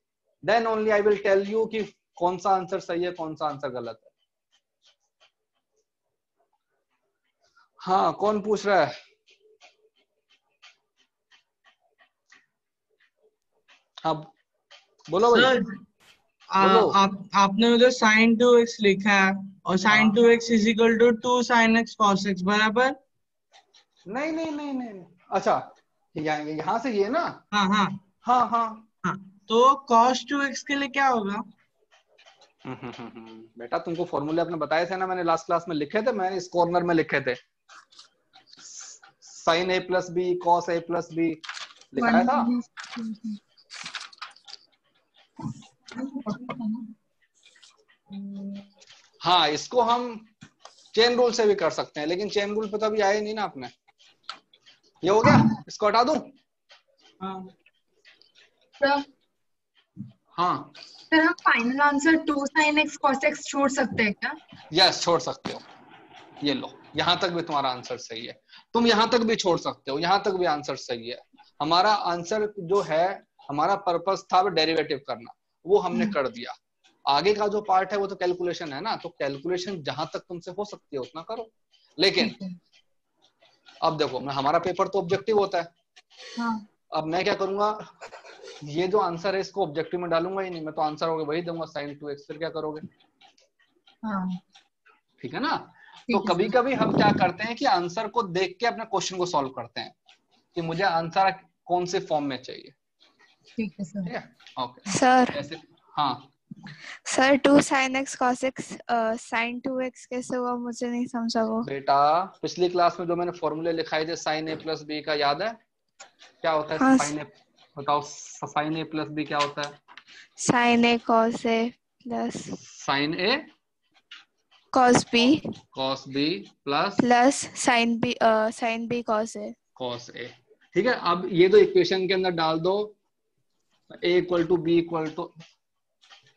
then only I will tell you कि कौन सा आंसर सही है कौन सा आंसर गलत है। हाँ, कौन पूछ रहा है? हाँ बोलो भाई। आपने उधर sin 2x लिखा है और sin 2x is equal to 2 sin x cos x बराबर? नहीं नहीं नहीं नहीं, अच्छा यहाँ से ये ना। हाँ हाँ हाँ हाँ हाँ, तो cos 2x के लिए क्या होगा? बेटा तुमको फॉर्मूले आपने बताए थे ना, मैंने लास्ट क्लास में लिखे थे, मैंने इस कॉर्नर में लिखे थे। sin a plus B cos a plus B लिखाया था। हाँ, इसको हम चेन रूल से भी कर सकते हैं, लेकिन चेन रूल पे तो अभी आए नहीं ना आपने। ये हो गया, इसको हटा दूं? हाँ, सर हम final answer 2 sin x cos x छोड़ सकते हैं क्या? यस, छोड़ सकते हो। ये लो, यहां तक भी तुम्हारा आंसर सही है। तुम यहां तक भी छोड़ सकते हो, यहां तक भी आंसर सही है। हमारा आंसर जो है, हमारा पर्पस था वो डेरिवेटिव करना, वो हमने कर दिया। आगे का जो पार्ट है वो तो कैलकुलेशन है ना, तो कैलकुलेशन जहां तक तुमसे हो सकती है उतना करो। लेकिन अब देखो, मैं हमारा पेपर तो ऑब्जेक्टिव होता है। हाँ। अब मैं क्या करूंगा, ये जो आंसर है इसको ऑब्जेक्टिव में डालूंगा ही नहीं, मैं तो आंसर होगा वही दूंगा sin 2x, फिर क्या करोगे? हाँ। ठीक है ना। तो ठीक है कभी सर। कभी हम क्या करते हैं कि आंसर को देख के अपने क्वेश्चन को सॉल्व करते हैं कि मुझे आंसर कौन से फॉर्म में चाहिए। ठीक है सर। ठीक है, ओके। सर जैसे हाँ sir 2 sin x cos x sin 2x कैसे हुआ, मुझे नहीं समझा वो। बेटा, पिछली क्लास में जो मैंने फॉर्मूले लिखाए थे sin a प्लस b का, याद है क्या होता है? हाँ, sin a, बताओ sin a प्लस b क्या होता है? sin a cos a plus sin a cos b cos b plus plus sin b cos a। cos a। ठीक है, अब ये तो इक्वेशन के अंदर डाल दो, a equal to b equal to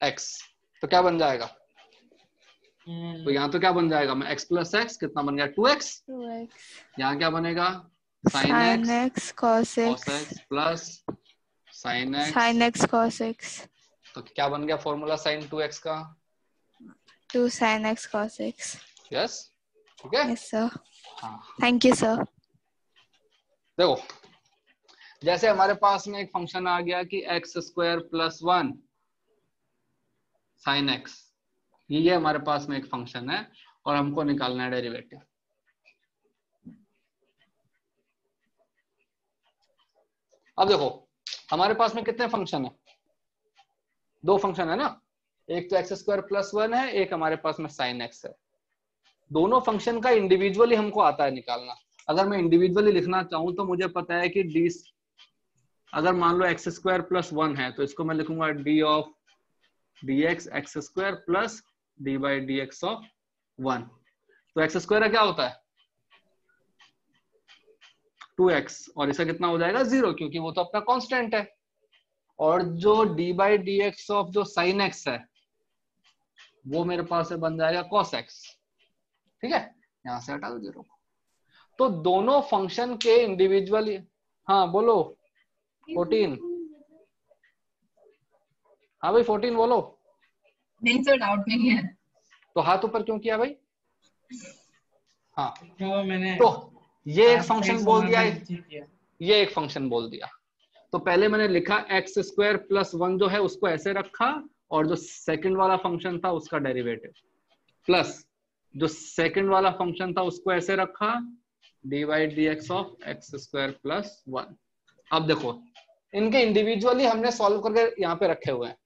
x, तो क्या बन जाएगा? तो यहाँ तो क्या बन जाएगा, मैं x प्लस एक्स कितना बन गया 2x। 2x यहाँ क्या बनेगा sin sin x x cos cos x x plus sin x। sin x cos x तो क्या बन गया फॉर्मूला sin 2x का? 2 sin x cos x। Yes, ठीक है। यस सर, हाँ, थैंक यू सर। देखो जैसे हमारे पास में एक फंक्शन आ गया कि x square plus 1 sin x, ये हमारे पास में एक फंक्शन है और हमको निकालना है डेरिवेटिव। अब देखो हमारे पास में कितने फंक्शन है? 2 फंक्शन है ना, एक तो एक्स स्क्वायर प्लस 1 है, एक हमारे पास में sin x है। दोनों फंक्शन का इंडिविजुअली हमको आता है निकालना। अगर मैं इंडिविजुअली लिखना चाहूं तो मुझे पता है कि d, अगर मान लो एक्स स्क्वायर प्लस 1 है तो इसको मैं लिखूंगा d of dx x square plus d by D x of 1। तो एक्स स्क्वायर क्या होता है 2x, और इसका कितना हो जाएगा 0, क्योंकि वो तो अपना कांस्टेंट है। और जो d by D x of जो sin x है वो मेरे पास बन जाएगा cos x। ठीक है, यहां से हटा दो 0 को। तो दोनों फंक्शन के इंडिविजुअली, हाँ बोलो 14, हाँ भाई 14 बोलो। नहीं सर, डाउट नहीं है। तो हाथ ऊपर क्यों किया भाई? हाँ, तो मैंने तो ये एक सही फंक्शन बोल दिया, समय पे ठीक किया। ये एक फंक्शन बोल दिया। तो पहले मैंने लिखा एक्स स्क्वायर प्लस 1 जो है उसको ऐसे रखा, और जो सेकंड वाला फंक्शन था उसका डेरिवेटिव, प्लस जो सेकंड वाला फंक्शन था उसको ऐसे रखा D by D x of x square plus 1। अब देखो इनके इंडिविजुअली हमने सॉल्व करके यहाँ पे रखे हुए हैं,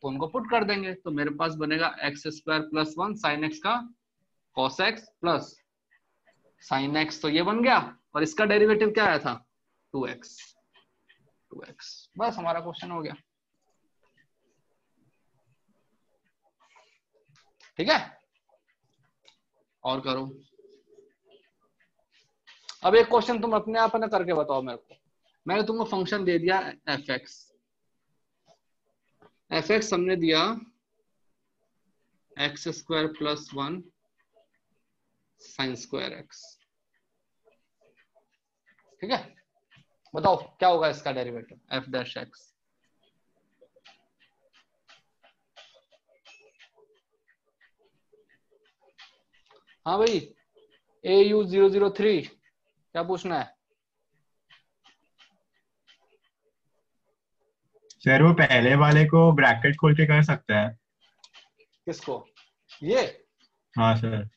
तो उनको पुट कर देंगे। तो मेरे पास बनेगा x square plus 1 sine x का cos x plus sine x, तो ये बन गया, और इसका डेरिवेटिव क्या आया था 2x। बस हमारा क्वेश्चन हो गया। ठीक है, और करो। अब एक क्वेश्चन तुम अपने आप ना करके बताओ मेरे को। मैंने तुमको फंक्शन दे दिया एफ एक्स हमने दिया x square plus 1 sine square x. ठीक है, बताओ क्या होगा इसका डेरिवेटिव एफ डैश एक्स। हाँ भाई, AU003 क्या पूछना है? सर वो पहले वाले को ब्रैकेट खोल के कर सकते हैं। किसको? ये? हाँ सर।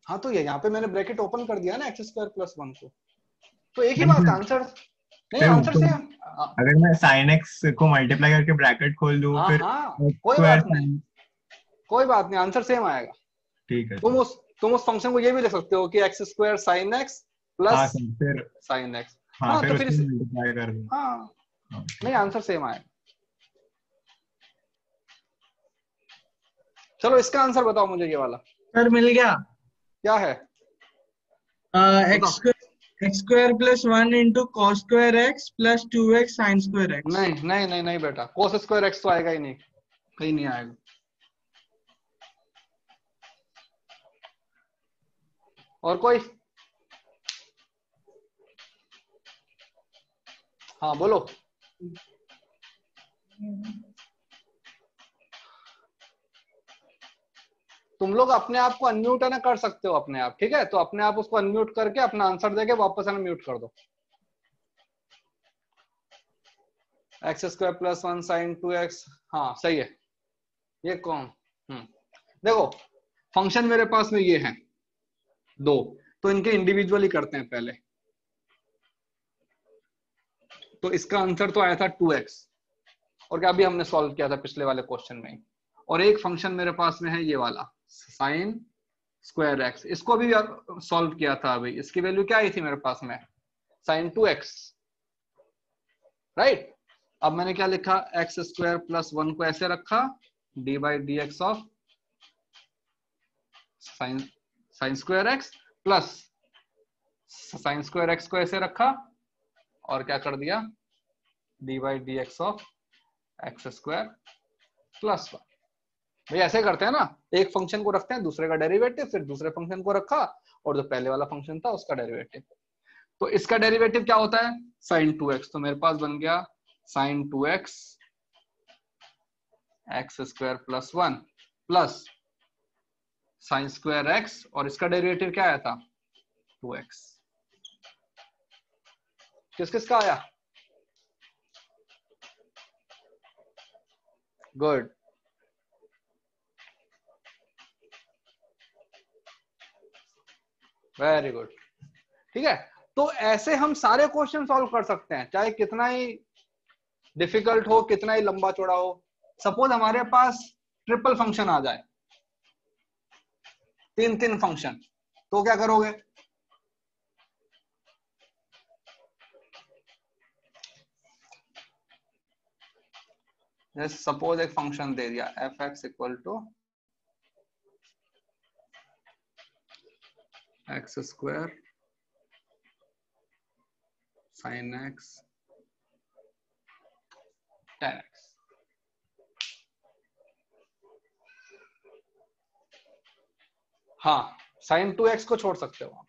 हाँ तो ये यहाँ पे मैंने ब्रैकेट ओपन कर दिया ना एक्स स्क्वायर प्लस 1 को, तो एक ही बात है, आंसर नहीं, आंसर से अगर मैं साइन एक्स को मल्टीप्लाई करके ब्रैकेट खोल दूं हाँ, फिर हाँ कोई बात नहीं, कोई बात नहीं, आंसर सेम आएगा। ठीक है, तुम उस फंक्शन को ये भी लिख सकते हो कि एक्स स्क्वायर साइन एक्स हाँ प्लस सर, फिर साइन एक्स। हाँ, हाँ तो फिर उसको मल्टीप्लाई कर दूं। हाँ नहीं, आंसर सेम आएगा। चलो इसका आंसर बताओ मुझे, ये वाला सर मिल गया। क्या है? X square plus 1 into cos square x plus 2x sine square x. नहीं नहीं नहीं नहीं बेटा, कोस स्क्वायर एक्स तो आएगा ही नहीं, कहीं नहीं आएगा। और कोई? हाँ बोलो। तुम लोग अपने आप को अनम्यूट है ना कर सकते हो अपने आप, ठीक है? तो अपने आप उसको अनम्यूट करके अपना आंसर देके वापस अनम्यूट कर दो। x² + 1 sin 2x, हाँ सही है। ये कौन? देखो फंक्शन मेरे पास में ये है दो, तो इनके इंडिविजुअली करते हैं पहले। तो इसका आंसर तो आया था 2x, और क्या अभी हमने सॉल्व किया था पिछले वाले क्वेश्चन में। और एक फंक्शन मेरे पास में है ये वाला sin² x, इसको भी सॉल्व किया था अभी। इसकी वैल्यू क्या आई थी मेरे पास में? sin 2x, right. अब मैंने क्या लिखा? x² + 1 को ऐसे रखा, d/dx of sin² x plus sin² x को ऐसे रखा, और क्या कर दिया? d/dx of x² + 1। भाई ऐसे करते हैं ना, एक फंक्शन को रखते हैं, दूसरे का डेरिवेटिव, फिर दूसरे फंक्शन को रखा, और जो पहले वाला फंक्शन था उसका डेरिवेटिव। तो इसका डेरिवेटिव क्या होता है? sin 2x। तो मेरे पास बन गया sin 2x x² + 1 plus sin² x, और इसका डेरिवेटिव क्या आया था? 2x। किस किस का आया? गुड। वेरी गुड, ठीक है। तो ऐसे हम सारे क्वेश्चन सॉल्व कर सकते हैं, चाहे कितना ही डिफिकल्ट हो, कितना ही लंबा चौड़ा हो। सपोज हमारे पास ट्रिपल फंक्शन आ जाए, तीन फंक्शन, तो क्या करोगे? जैसे सपोज एक फंक्शन दे दिया f(x) = x² sin x tan x। हाँ, sin 2x को छोड़ सकते हो।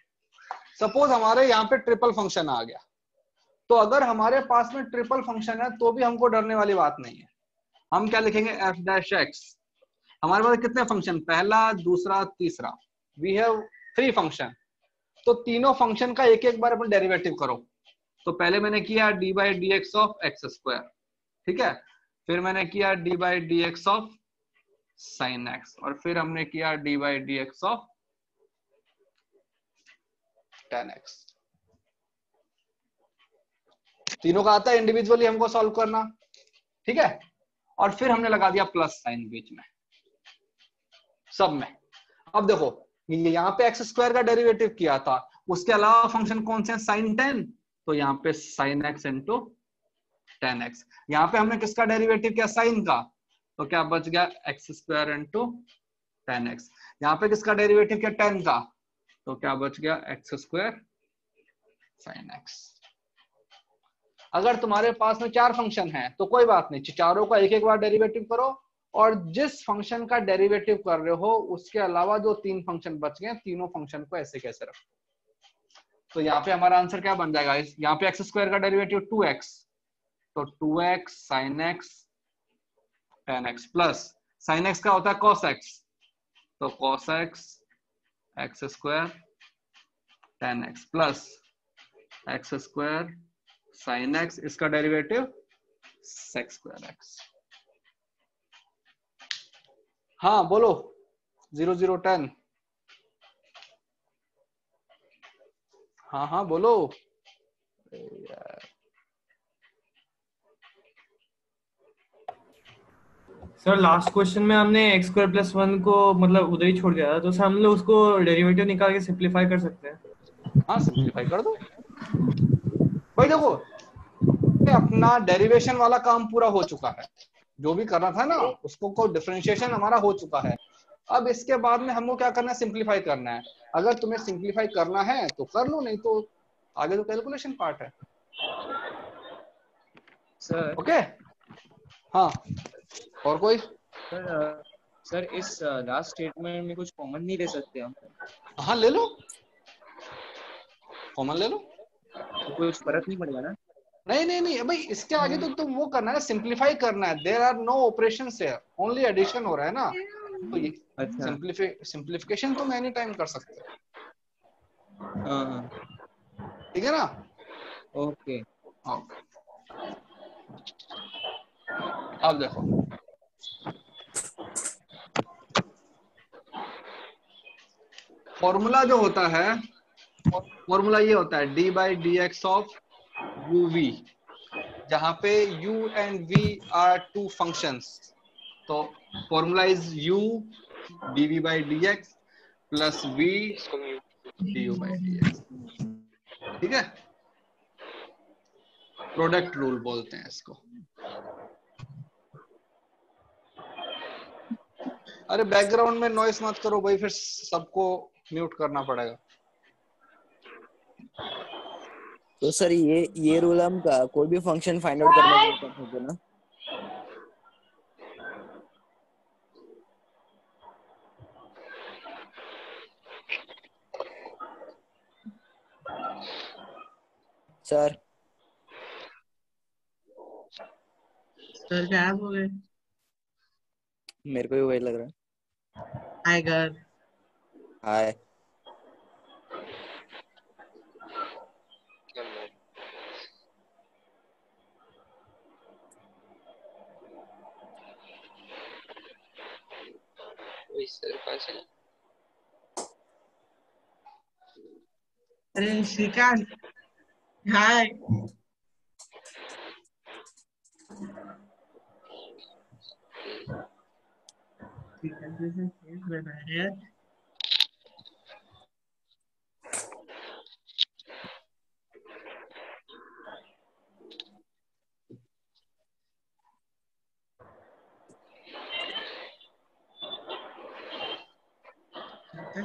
सपोज हमारे यहाँ पे ट्रिपल फंक्शन आ गया, तो अगर हमारे पास में ट्रिपल फंक्शन है तो भी हमको डरने वाली बात नहीं है। हम क्या लिखेंगे? f'(x). हमारे पास कितने फंक्शन? पहला, दूसरा, तीसरा। We have 3 function. तो तीनों फंक्शन का एक एक बार अपन डेरिवेटिव करो। तो पहले मैंने किया d/dx ऑफ x², ठीक है। फिर मैंने किया d/dx ऑफ sin x, और फिर हमने किया d/dx ऑफ tan x। तीनों का आता है इंडिविजुअली हमको सॉल्व करना, ठीक है। और फिर हमने लगा दिया प्लस साइन बीच में सब में। अब देखो यहाँ पे x² का डेरिवेटिव किया था, उसके अलावा फंक्शन कौन से हैं? sin 10, तो यहाँ पे sin x into tan x। यहाँ पे हमने किसका डेरिवेटिव किया? sin का, तो क्या बच गया? x² into tan x। यहाँ पे किसका डेरिवेटिव किया? tan का, तो क्या बच गया? x² sin x। अगर तुम्हारे पास में 4 फंक्शन हैं तो कोई बात नहीं, चारों का एक एक बार डेरिवेटिव करो, और जिस फंक्शन का डेरिवेटिव कर रहे हो उसके अलावा जो 3 फंक्शन बच गए, तीनों फंक्शन को ऐसे कैसे रखो। तो यहाँ पे हमारा आंसर क्या बन जाएगा? यहाँ पे x² का डेरिवेटिव 2x, तो 2x sin x tan x plus sin x का होता है cos x, तो cos x x² tan x plus x² sin x, इसका डेरिवेटिव sec² x। हाँ बोलो 0 0 10। हाँ बोलो यार। सर लास्ट क्वेश्चन में हमने x² + 1 को मतलब उधर ही छोड़ दिया था, तो सर हम लोग उसको डेरिवेटिव निकाल के सिंप्लीफाई कर सकते हैं। हाँ सिंप्लीफाई कर दो भाई। देखो अपना डेरिवेशन वाला काम पूरा हो चुका है, जो भी करना था ना उसको को डिफरेंशिएशन हमारा हो चुका है। अब इसके बाद में हमको क्या करना है? सिंप्लीफाई करना है। अगर तुम्हें सिंप्लीफाई करना है तो कर लो, नहीं तो आगे तो कैलकुलेशन पार्ट है सर। ओके हाँ, और कोई? सर इस लास्ट स्टेटमेंट में कुछ कॉमन नहीं ले सकते हम? हाँ ले लो, कॉमन ले लो, तो कुछ फर्क नहीं पड़ेगा ना? नहीं नहीं नहीं भाई, इसके आगे तो तुम वो करना है, सिंप्लीफाई करना है। There are no operations here, only addition हो रहा है ना, तो ये अच्छा सिंप्लीफिकेशन तुम एनी टाइम कर सकते हो, हाँ ठीक है ना। ओके ओके, अब देखो फॉर्मूला जो होता है, फॉर्मूला ये होता है d by D x of you v, जहां पे u and v are two functions, तो formula is u dv by dx plus v du by dx, ठीक है। प्रोडक्ट रूल बोलते हैं इसको। अरे बैकग्राउंड में नॉइस मत करो भाई, फिर सबको म्यूट करना पड़ेगा। तो सर ये रूल हम का कोई भी फंक्शन फाइंड आउट करने के लिए कर सकते हैं ना? सर सर गायब हो गए। मेरे को भी वही लग रहा है। हाय गर्ल। हाय अरे श्रीकांत हाय। श्रीकांत जैसे फेस बना है यार।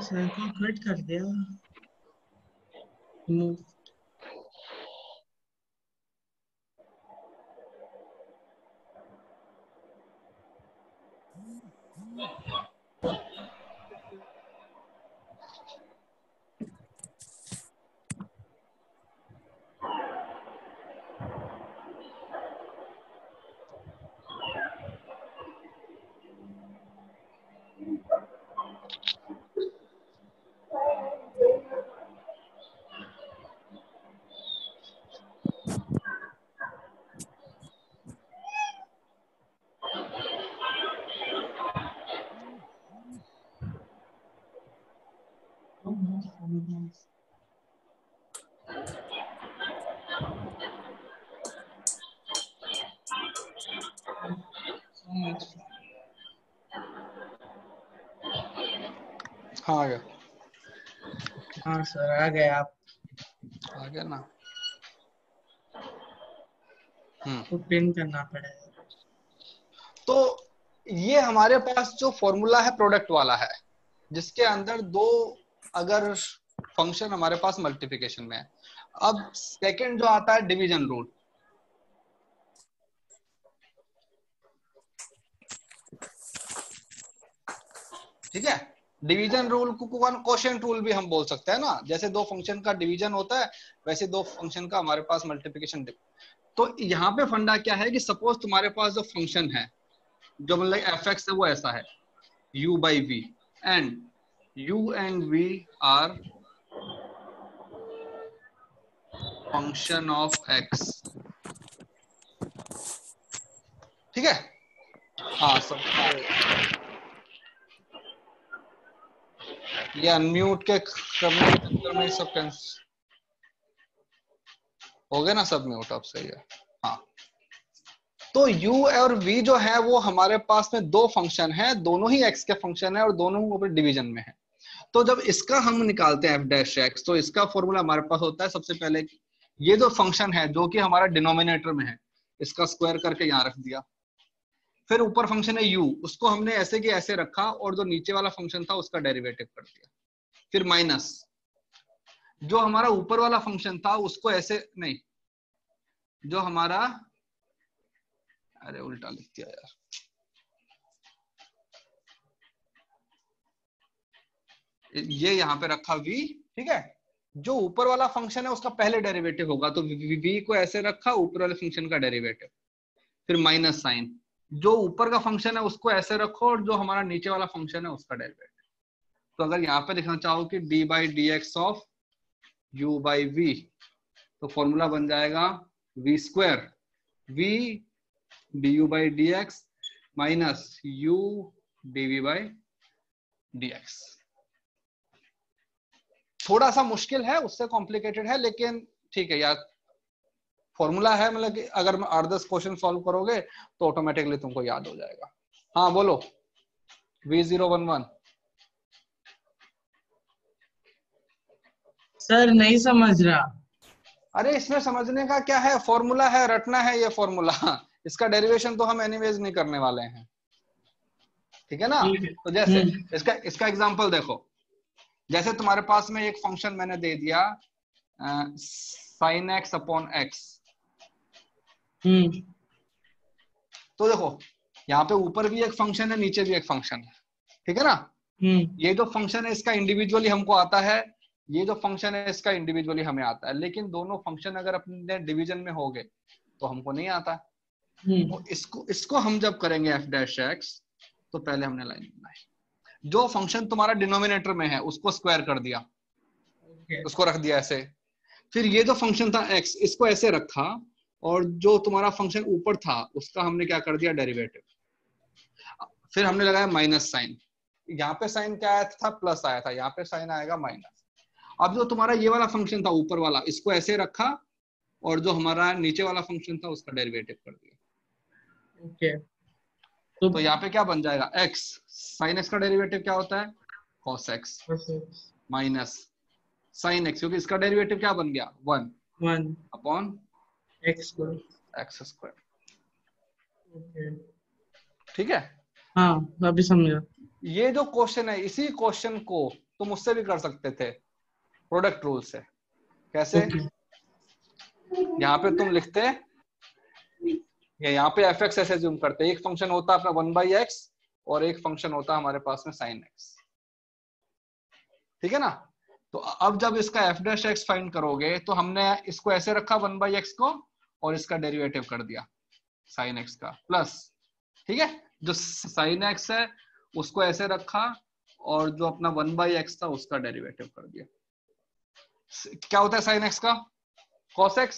सर को कट कर दिया। हाँ आ गया, हाँ सर आ गए आप। आ गया ना। तो पिन करना पड़ेगा। तो ये हमारे पास जो फॉर्मूला है प्रोडक्ट वाला है, जिसके अंदर दो अगर फंक्शन हमारे पास मल्टीप्लिकेशन में है। अब सेकंड जो आता है डिवीजन रूल, ठीक है। डिवीजन रूल को कोशेंट रूल भी हम बोल सकते हैं ना, जैसे दो फंक्शन का डिवीजन होता है वैसे दो फंक्शन का हमारे पास मल्टीप्लिकेशन। तो यहाँ पे फंडा क्या है कि सपोज तुम्हारे पास जो फंक्शन है जो मतलब एफ एक्स है वो ऐसा है u by V, and u and v are function of x, ठीक है। हाँ सब ये अनम्यूट के करने के चक्कर में सब हो गए ना, सब म्यूट अब सही है। हाँ, तो u और v जो है वो हमारे पास में दो फंक्शन है, दोनों ही x के फंक्शन है और दोनों ऊपर डिवीजन में है। तो जब इसका हम निकालते हैं f डैश x, तो इसका फॉर्मूला हमारे पास होता है सबसे पहले ये जो फंक्शन है जो कि हमारा डिनोमिनेटर में है, इसका स्क्वायर करके यहाँ रख दिया। फिर ऊपर फंक्शन है u, उसको हमने ऐसे के ऐसे रखा और जो नीचे वाला फंक्शन था उसका डेरिवेटिव कर दिया। फिर माइनस जो हमारा ऊपर वाला फंक्शन था उसको ऐसे नहीं, जो हमारा, अरे उल्टा लिख दिया यार, ये यहां पे रखा v, ठीक है। जो ऊपर वाला फंक्शन है उसका पहले डेरिवेटिव होगा, तो v को ऐसे रखा, ऊपर वाले फंक्शन का डेरिवेटिव, फिर माइनस साइन, जो ऊपर का फंक्शन है उसको ऐसे रखो और जो हमारा नीचे वाला फंक्शन है उसका डेरिवेटिव। तो अगर यहाँ पे लिखना चाहो कि D by D x of u by V, तो फॉर्मूला बन जाएगा v square v D U by D X minus u D V by D X. थोड़ा सा मुश्किल है, उससे कॉम्प्लिकेटेड है, लेकिन ठीक है यार, फॉर्मूला है, मतलब कि अगर 8-10 क्वेश्चन सॉल्व करोगे तो ऑटोमेटिकली तुमको याद हो जाएगा। हाँ बोलो, V011। सर नहीं समझ रहा। अरे इसमें समझने का क्या है, फॉर्मूला है, रटना है ये फॉर्मूला, इसका डेरिवेशन तो हम एनीवेज नहीं करने वाले हैं, ठीक है ना। तो जैसे इसका एग्जांपल देखो, जैसे तुम्हारे पास में एक फंक्शन मैंने दे दिया sin x अपॉन x, तो देखो यहाँ पे ऊपर भी एक फंक्शन है, नीचे भी एक फंक्शन है, ठीक है ना। ये जो फंक्शन है इसका इंडिविजुअली हमको आता है, ये जो फंक्शन है इसका इंडिविजुअली हमें आता है, लेकिन दोनों फंक्शन अगर अपने डिवीजन में हो गए तो हमको नहीं आता। तो इसको हम जब करेंगे f डैश x, तो पहले हमने लाइन बनाई, जो फंक्शन तुम्हारा डिनोमिनेटर में है उसको स्क्वायर कर दिया, उसको रख दिया ऐसे, फिर ये जो फंक्शन था x, इसको ऐसे रखा, और जो तुम्हारा फंक्शन ऊपर था उसका हमने क्या कर दिया, डेरिवेटिव, फिर हमने लगाया माइनस साइन, यहाँ पे साइन क्या आया था, प्लस आया था, यहाँ पे साइन आएगा माइनस। अब जो तुम्हारा ये वाला फंक्शन था ऊपर वाला, इसको ऐसे रखा, और जो हमारा नीचे वाला फंक्शन था उसका डेरिवेटिव कर दिया। ओके, तो यहाँ पे क्या बन जाएगा, x, साइन x का डेरिवेटिव क्या होता है, cos x minus sine x, क्योंकि इसका डेरिवेटिव क्या बन गया, 1 अपॉन x स्क्वायर। ठीक है, हाँ अभी समझा। ये जो क्वेश्चन है, इसी क्वेश्चन को तुम उससे भी कर सकते थे, प्रोडक्ट रूल से। कैसे, यहाँ पे तुम लिखते, यहाँ पे एफ एक्स ऐसे ज्यूम करते, एक फंक्शन होता है अपना 1/x और एक फंक्शन होता है हमारे पास में sin x, ठीक है ना। तो अब जब इसका f डैश x फाइंड करोगे तो हमने इसको ऐसे रखा 1/x को, और इसका डेरिवेटिव कर दिया sin x का प्लस, ठीक है, जो sin x है उसको ऐसे रखा, और जो अपना 1/x था उसका डेरिवेटिव कर दिया। क्या होता है sin x का, cos x,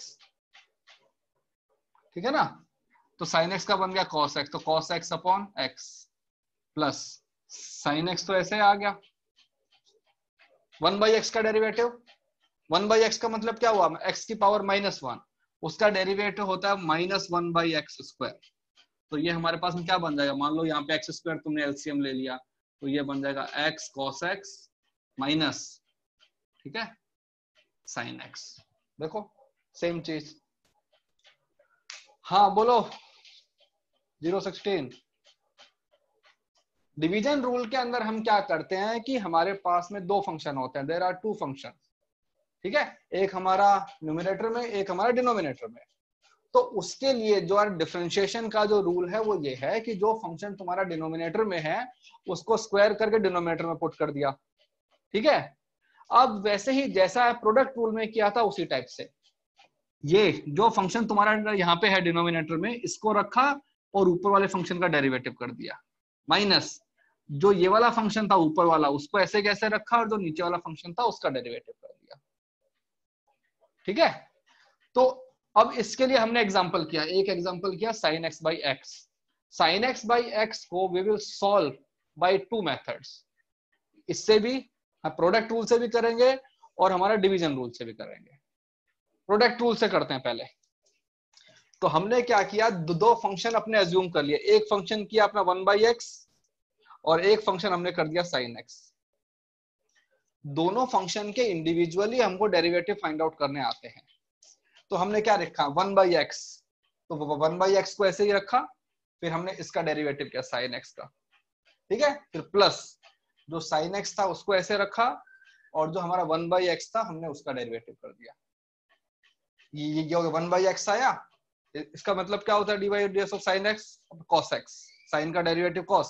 ठीक है ना। तो sin x का बन गया cos x, तो cos x upon x plus sin x, तो ऐसे आ गया 1/x का डेरिवेटिव। 1/x का मतलब क्या हुआ, x की पावर -1, उसका डेरिवेटिव होता है -1/x स्क्वायर। तो ये हमारे पास में क्या बन जाएगा, मान लो यहाँ पे x स्क्वायर तुमने एलसीएम ले लिया, तो ये बन जाएगा x cos x माइनस, ठीक है, sin x। देखो सेम चीज। हाँ बोलो, 016। डिवीजन रूल के अंदर हम क्या करते हैं कि हमारे पास में दो फंक्शन होते हैं, देयर आर 2 फंक्शन, ठीक है, एक हमारा न्यूमरेटर में, एक हमारा डिनोमिनेटर में। तो उसके लिए जो डिफरेंशिएशन का जो रूल है वो ये है कि जो फंक्शन तुम्हारा डिनोमिनेटर में है उसको स्क्वायर करके डिनोमिनेटर में पुट कर दिया, ठीक है। अब वैसे ही जैसा प्रोडक्ट रूल में किया था उसी टाइप से, ये जो फंक्शन तुम्हारा यहाँ पे है डिनोमिनेटर में, इसको रखा और ऊपर वाले फंक्शन का डेरिवेटिव कर दिया, माइनस जो ये वाला फंक्शन था ऊपर वाला उसको ऐसे कैसे रखा, और जो नीचे वाला फंक्शन था उसका डेरिवेटिव कर दिया, ठीक है। तो अब इसके लिए हमने एग्जांपल किया, एक एग्जांपल किया sin x by x। sin x by x को we will solve by 2 methods, इससे भी प्रोडक्ट रूल से भी करेंगे और हमारा डिवीजन रूल से भी करेंगे। प्रोडक्ट रूल से करते हैं पहले। तो हमने क्या किया, दो फंक्शन अपने अज्यूम कर लिए, एक फंक्शन किया अपना 1/x और एक फंक्शन हमने कर दिया sin x। दोनों फंक्शन के इंडिविजुअली हमको डेरिवेटिव फाइंड आउट करने आते हैं। तो हमने क्या रखा, 1/x, तो 1/x को ऐसे ही रखा, फिर हमने इसका डेरिवेटिव किया sin x का, ठीक है, फिर प्लस जो sin x था उसको ऐसे रखा, और जो हमारा 1/x था हमने उसका डेरिवेटिव कर दिया। ये हो गया 1/x आया, इसका मतलब क्या होता है, dy/ds of sin x cos x, sin का डेरिवेटिव cos,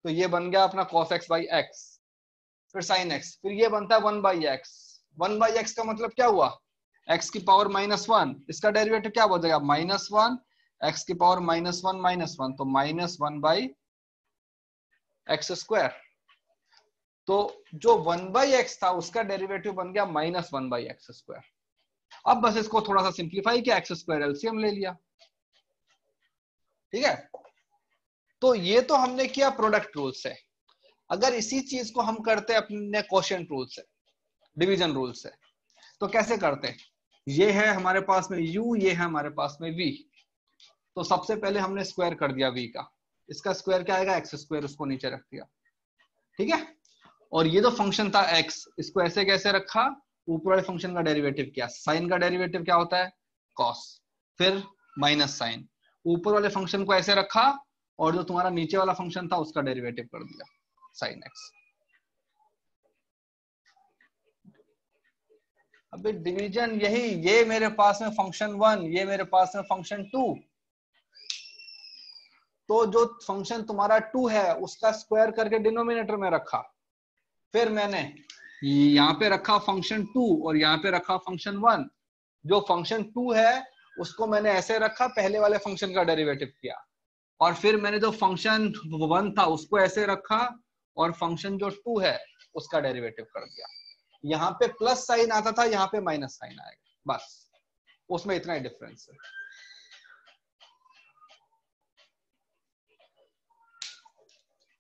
तो ये बन गया अपना cos x by x, फिर sin x, फिर ये बनता है 1/x, वन बाई एक्स का मतलब क्या हुआ, एक्स की पावर -1, इसका डेरिवेटिव क्या बोलेगा -1, एक्स की पावर -1, तो -1 बाई एक्स स्क्वायर। तो जो 1 बाई एक्स था उसका डेरिवेटिव बन गया -1 बाई एक्स स्क्वायर। अब बस इसको थोड़ा सा सिंप्लीफाई किया, एक्स स्क्वायर एलसीएम ले लिया, ठीक है। तो ये तो हमने किया प्रोडक्ट रूल से। अगर इसी चीज को हम करते अपने क्वोशिएंट रूल से, डिवीजन रूल से, तो कैसे करते, ये है हमारे पास में u, ये है हमारे पास में v। तो सबसे पहले हमने स्क्वायर कर दिया v का, इसका स्क्वायर क्या आएगा एक्स स्क्वायर, उसको नीचे रख दिया, ठीक है। और ये तो फंक्शन था x, इसको ऐसे कैसे रखा, ऊपर वाले फंक्शन का डेरिवेटिव किया, साइन का डेरिवेटिव क्या होता है cos, फिर माइनस साइन, ऊपर वाले फंक्शन को ऐसे रखा और जो तुम्हारा नीचे वाला फंक्शन था उसका डेरिवेटिव कर दिया साइन x। अभी डिवीजन यही, ये मेरे पास में फंक्शन 1, ये मेरे पास में फंक्शन 2, तो जो फंक्शन तुम्हारा 2 है उसका स्क्वायर करके डिनोमिनेटर में रखा, फिर मैंने यहाँ पे रखा फंक्शन 2 और यहाँ पे रखा फंक्शन 1। जो फंक्शन 2 है उसको मैंने ऐसे रखा, पहले वाले फंक्शन का डेरिवेटिव किया, और फिर मैंने जो फंक्शन 1 था उसको ऐसे रखा और फंक्शन जो 2 है उसका डेरिवेटिव कर दिया। यहाँ पे प्लस साइन आता था, यहाँ पे माइनस साइन आएगा, बस उसमें इतना ही डिफरेंस है।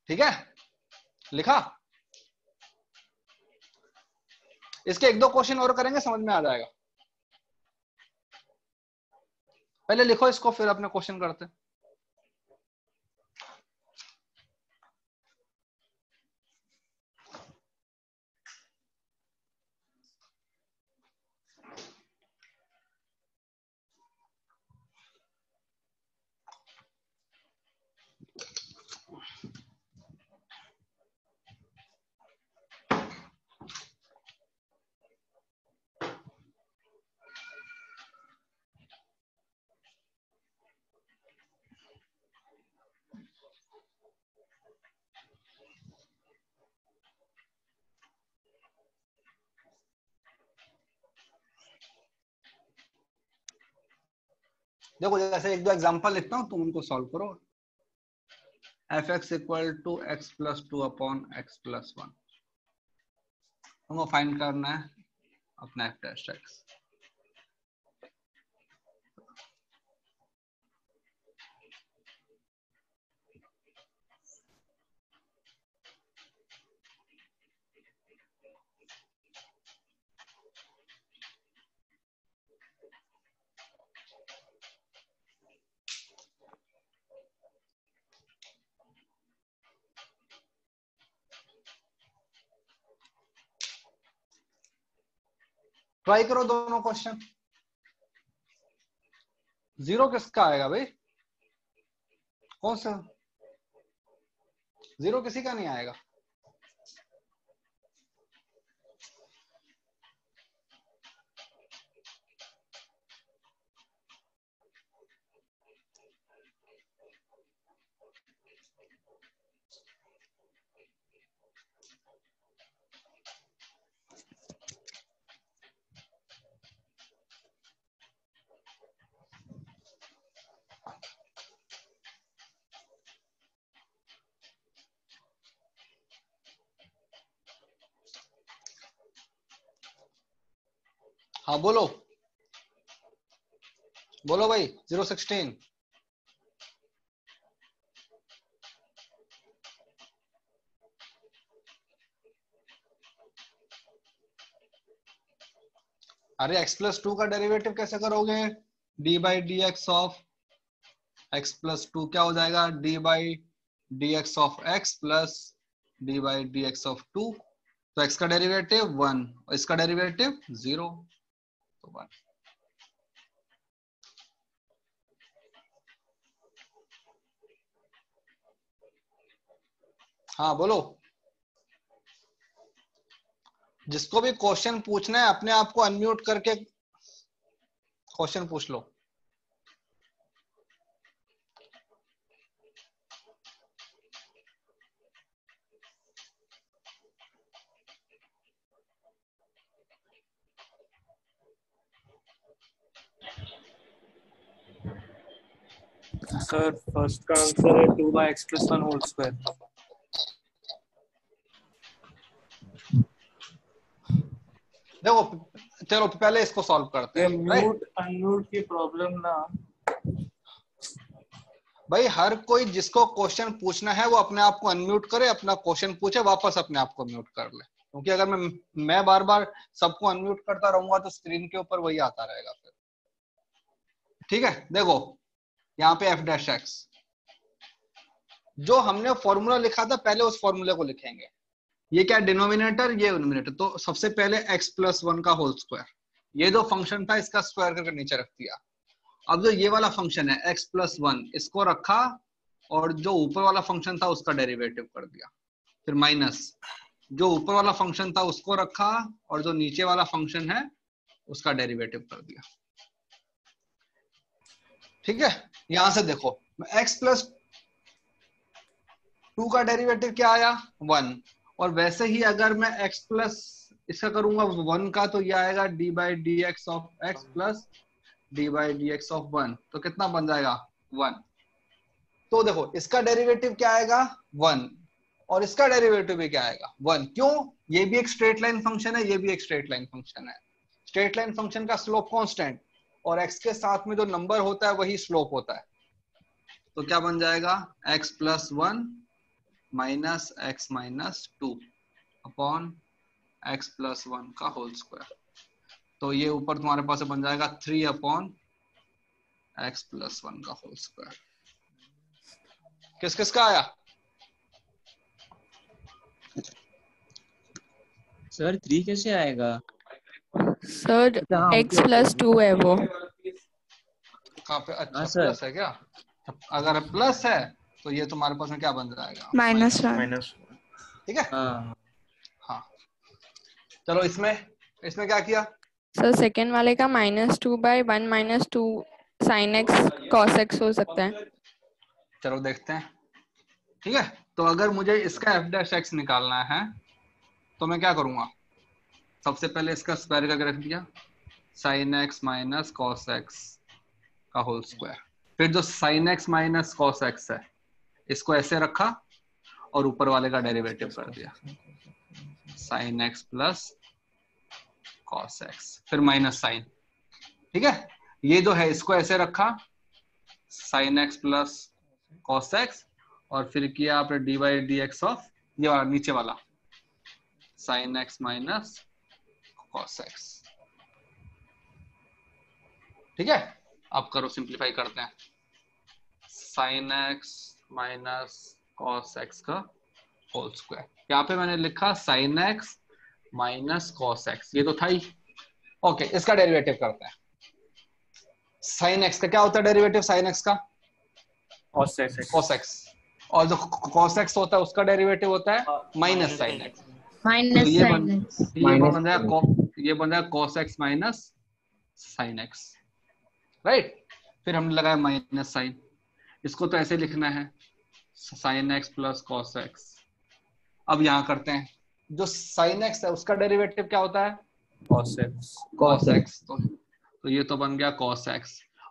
ठीक है, लिखा। इसके एक दो क्वेश्चन और करेंगे, समझ में आ जाएगा। पहले लिखो इसको, फिर अपने क्वेश्चन करते हैं। देखो जैसे एक दो एग्जांपल लिखता हूं, तुम उनको सॉल्व करो। F X equal to X plus 2 upon X plus 1, तुमको फाइंड करना है अपना एफ टेस्ट एक्स। ट्राई करो दोनों क्वेश्चन। जीरो किसका आएगा भाई, कौन सा जीरो, किसी का नहीं आएगा। हाँ बोलो, बोलो भाई 016। अरे x प्लस 2 का डेरिवेटिव कैसे करोगे, d by D x of x plus 2 क्या हो जाएगा, d by D x of x plus d by D x of 2। तो x का डेरिवेटिव 1 और इसका डेरिवेटिव 0, तो 1। हाँ बोलो, जिसको भी क्वेश्चन पूछना है अपने आप को अनम्यूट करके क्वेश्चन पूछ लो। सर फर्स्ट का आंसर है 2/x+1 होल स्क्वायर। देखो चलो पहले इसको सॉल्व करते ये हैं। म्यूट अनम्यूट की प्रॉब्लम ना भाई हर कोई जिसको क्वेश्चन पूछना है वो अपने आप को अनम्यूट करे, अपना क्वेश्चन पूछे, वापस अपने आप को म्यूट कर ले, क्योंकि अगर मैं बार बार सबको अनम्यूट करता रहूंगा तो स्क्रीन के ऊपर वही आता रहेगा फिर। ठीक है, देखो यहाँ पे f'(x) जो हमने फॉर्मूला लिखा था पहले उस फॉर्मूले को लिखेंगे। ये क्या डिनोमिनेटर, ये डिनोमिनेटर, तो सबसे पहले x+1 का होल स्क्वायर, ये जो फंक्शन था इसका स्क्वायर करके नीचे रख दिया। अब जो ये वाला फंक्शन है x+1 इसको रखा और जो ऊपर वाला फंक्शन था उसका डेरिवेटिव कर दिया, फिर माइनस जो ऊपर वाला फंक्शन था उसको रखा और जो नीचे वाला फंक्शन है उसका डेरिवेटिव कर दिया। ठीक है, यहां से देखो x+2 का डेरिवेटिव क्या आया 1, और वैसे ही अगर मैं x प्लस इसका करूंगा 1 का तो ये आएगा d/dx of x plus d/dx of 1, तो कितना बन जाएगा 1। तो देखो इसका डेरिवेटिव क्या आएगा 1 और इसका डेरिवेटिव भी क्या आएगा 1। क्यों? ये भी एक स्ट्रेट लाइन फंक्शन है, ये भी एक स्ट्रेट लाइन फंक्शन है। स्ट्रेट लाइन फंक्शन का स्लोप कांस्टेंट और x के साथ में जो नंबर होता है वही स्लोप होता है। तो क्या बन जाएगा x+1 minus x minus 2 upon x+1 का होल स्क्वायर। तो ये ऊपर तुम्हारे पास बन जाएगा 3 अपॉन x+1 का होल स्क्वायर। किस किस का आया? सर 3 कैसे आएगा? सर x+2 है वो। कहाँ पे? अच्छा सर। प्लस है क्या? अगर प्लस है तो ये तुम्हारे पास में क्या बन जाएगा -1। ठीक है, हाँ चलो इसमें क्या किया सर सेकेंड वाले का -2/1 - 2 sin x cos x हो सकता है। चलो देखते हैं। ठीक है, तो अगर मुझे इसका f'(x) निकालना है तो मैं क्या करूंगा, सबसे पहले इसका स्क्वायर करके रख दिया sin x minus cos x का होल स्क्वायर, फिर जो sin x minus cos x है इसको ऐसे रखा और ऊपर वाले का डेरिवेटिव कर दिया sin x plus cos x, फिर माइनस साइन। ठीक है, ये जो है इसको ऐसे रखा sin x plus cos x और फिर किया आपने d/dx ऑफ ये वाला नीचे वाला sin x minus cos x। ठीक है, अब करो सिंप्लीफाई करते हैं। sin x minus cos x का होल स्क्वायर, यहाँ पे मैंने लिखा sin x minus cos x, ये तो था ही। ओके, इसका डेरिवेटिव करते हैं। sin x का क्या होता है डेरिवेटिव? sin x का cos x, और जो cos x होता है उसका डेरिवेटिव होता है माइनस sin x। तो ये बन जाएगा cos x minus sin x, right. फिर हमने लगाया माइनस साइन, इसको तो ऐसे लिखना है sin x plus cos x। अब यहाँ करते हैं, जो sin x है उसका डेरिवेटिव क्या होता है cos x, तो ये तो बन गया cos x,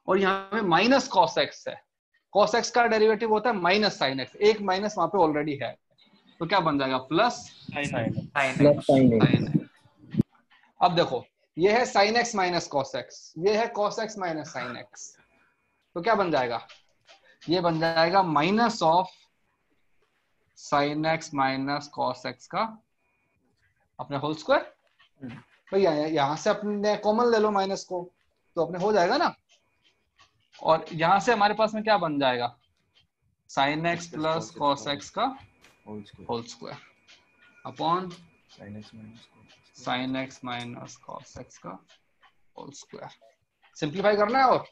और यहाँ पे माइनस cos x है। cos x का डेरिवेटिव होता है माइनस sin x, एक माइनस वहां पे ऑलरेडी है, तो क्या बन जाएगा प्लस sin x। अब देखो ये है sin x minus cos x, ये है cos x minus sin x, तो क्या बन जाएगा? ये बन जाएगा minus of sin x minus cos x का अपने होल स्क्वायर। भैया यहां से अपने कॉमन ले लो माइनस को, तो अपने हो जाएगा ना। और यहां से हमारे पास में क्या बन जाएगा sin x plus cos x का whole square upon sin x minus cos x का होल स्क्वायर। सिंप्लीफाई करना है, और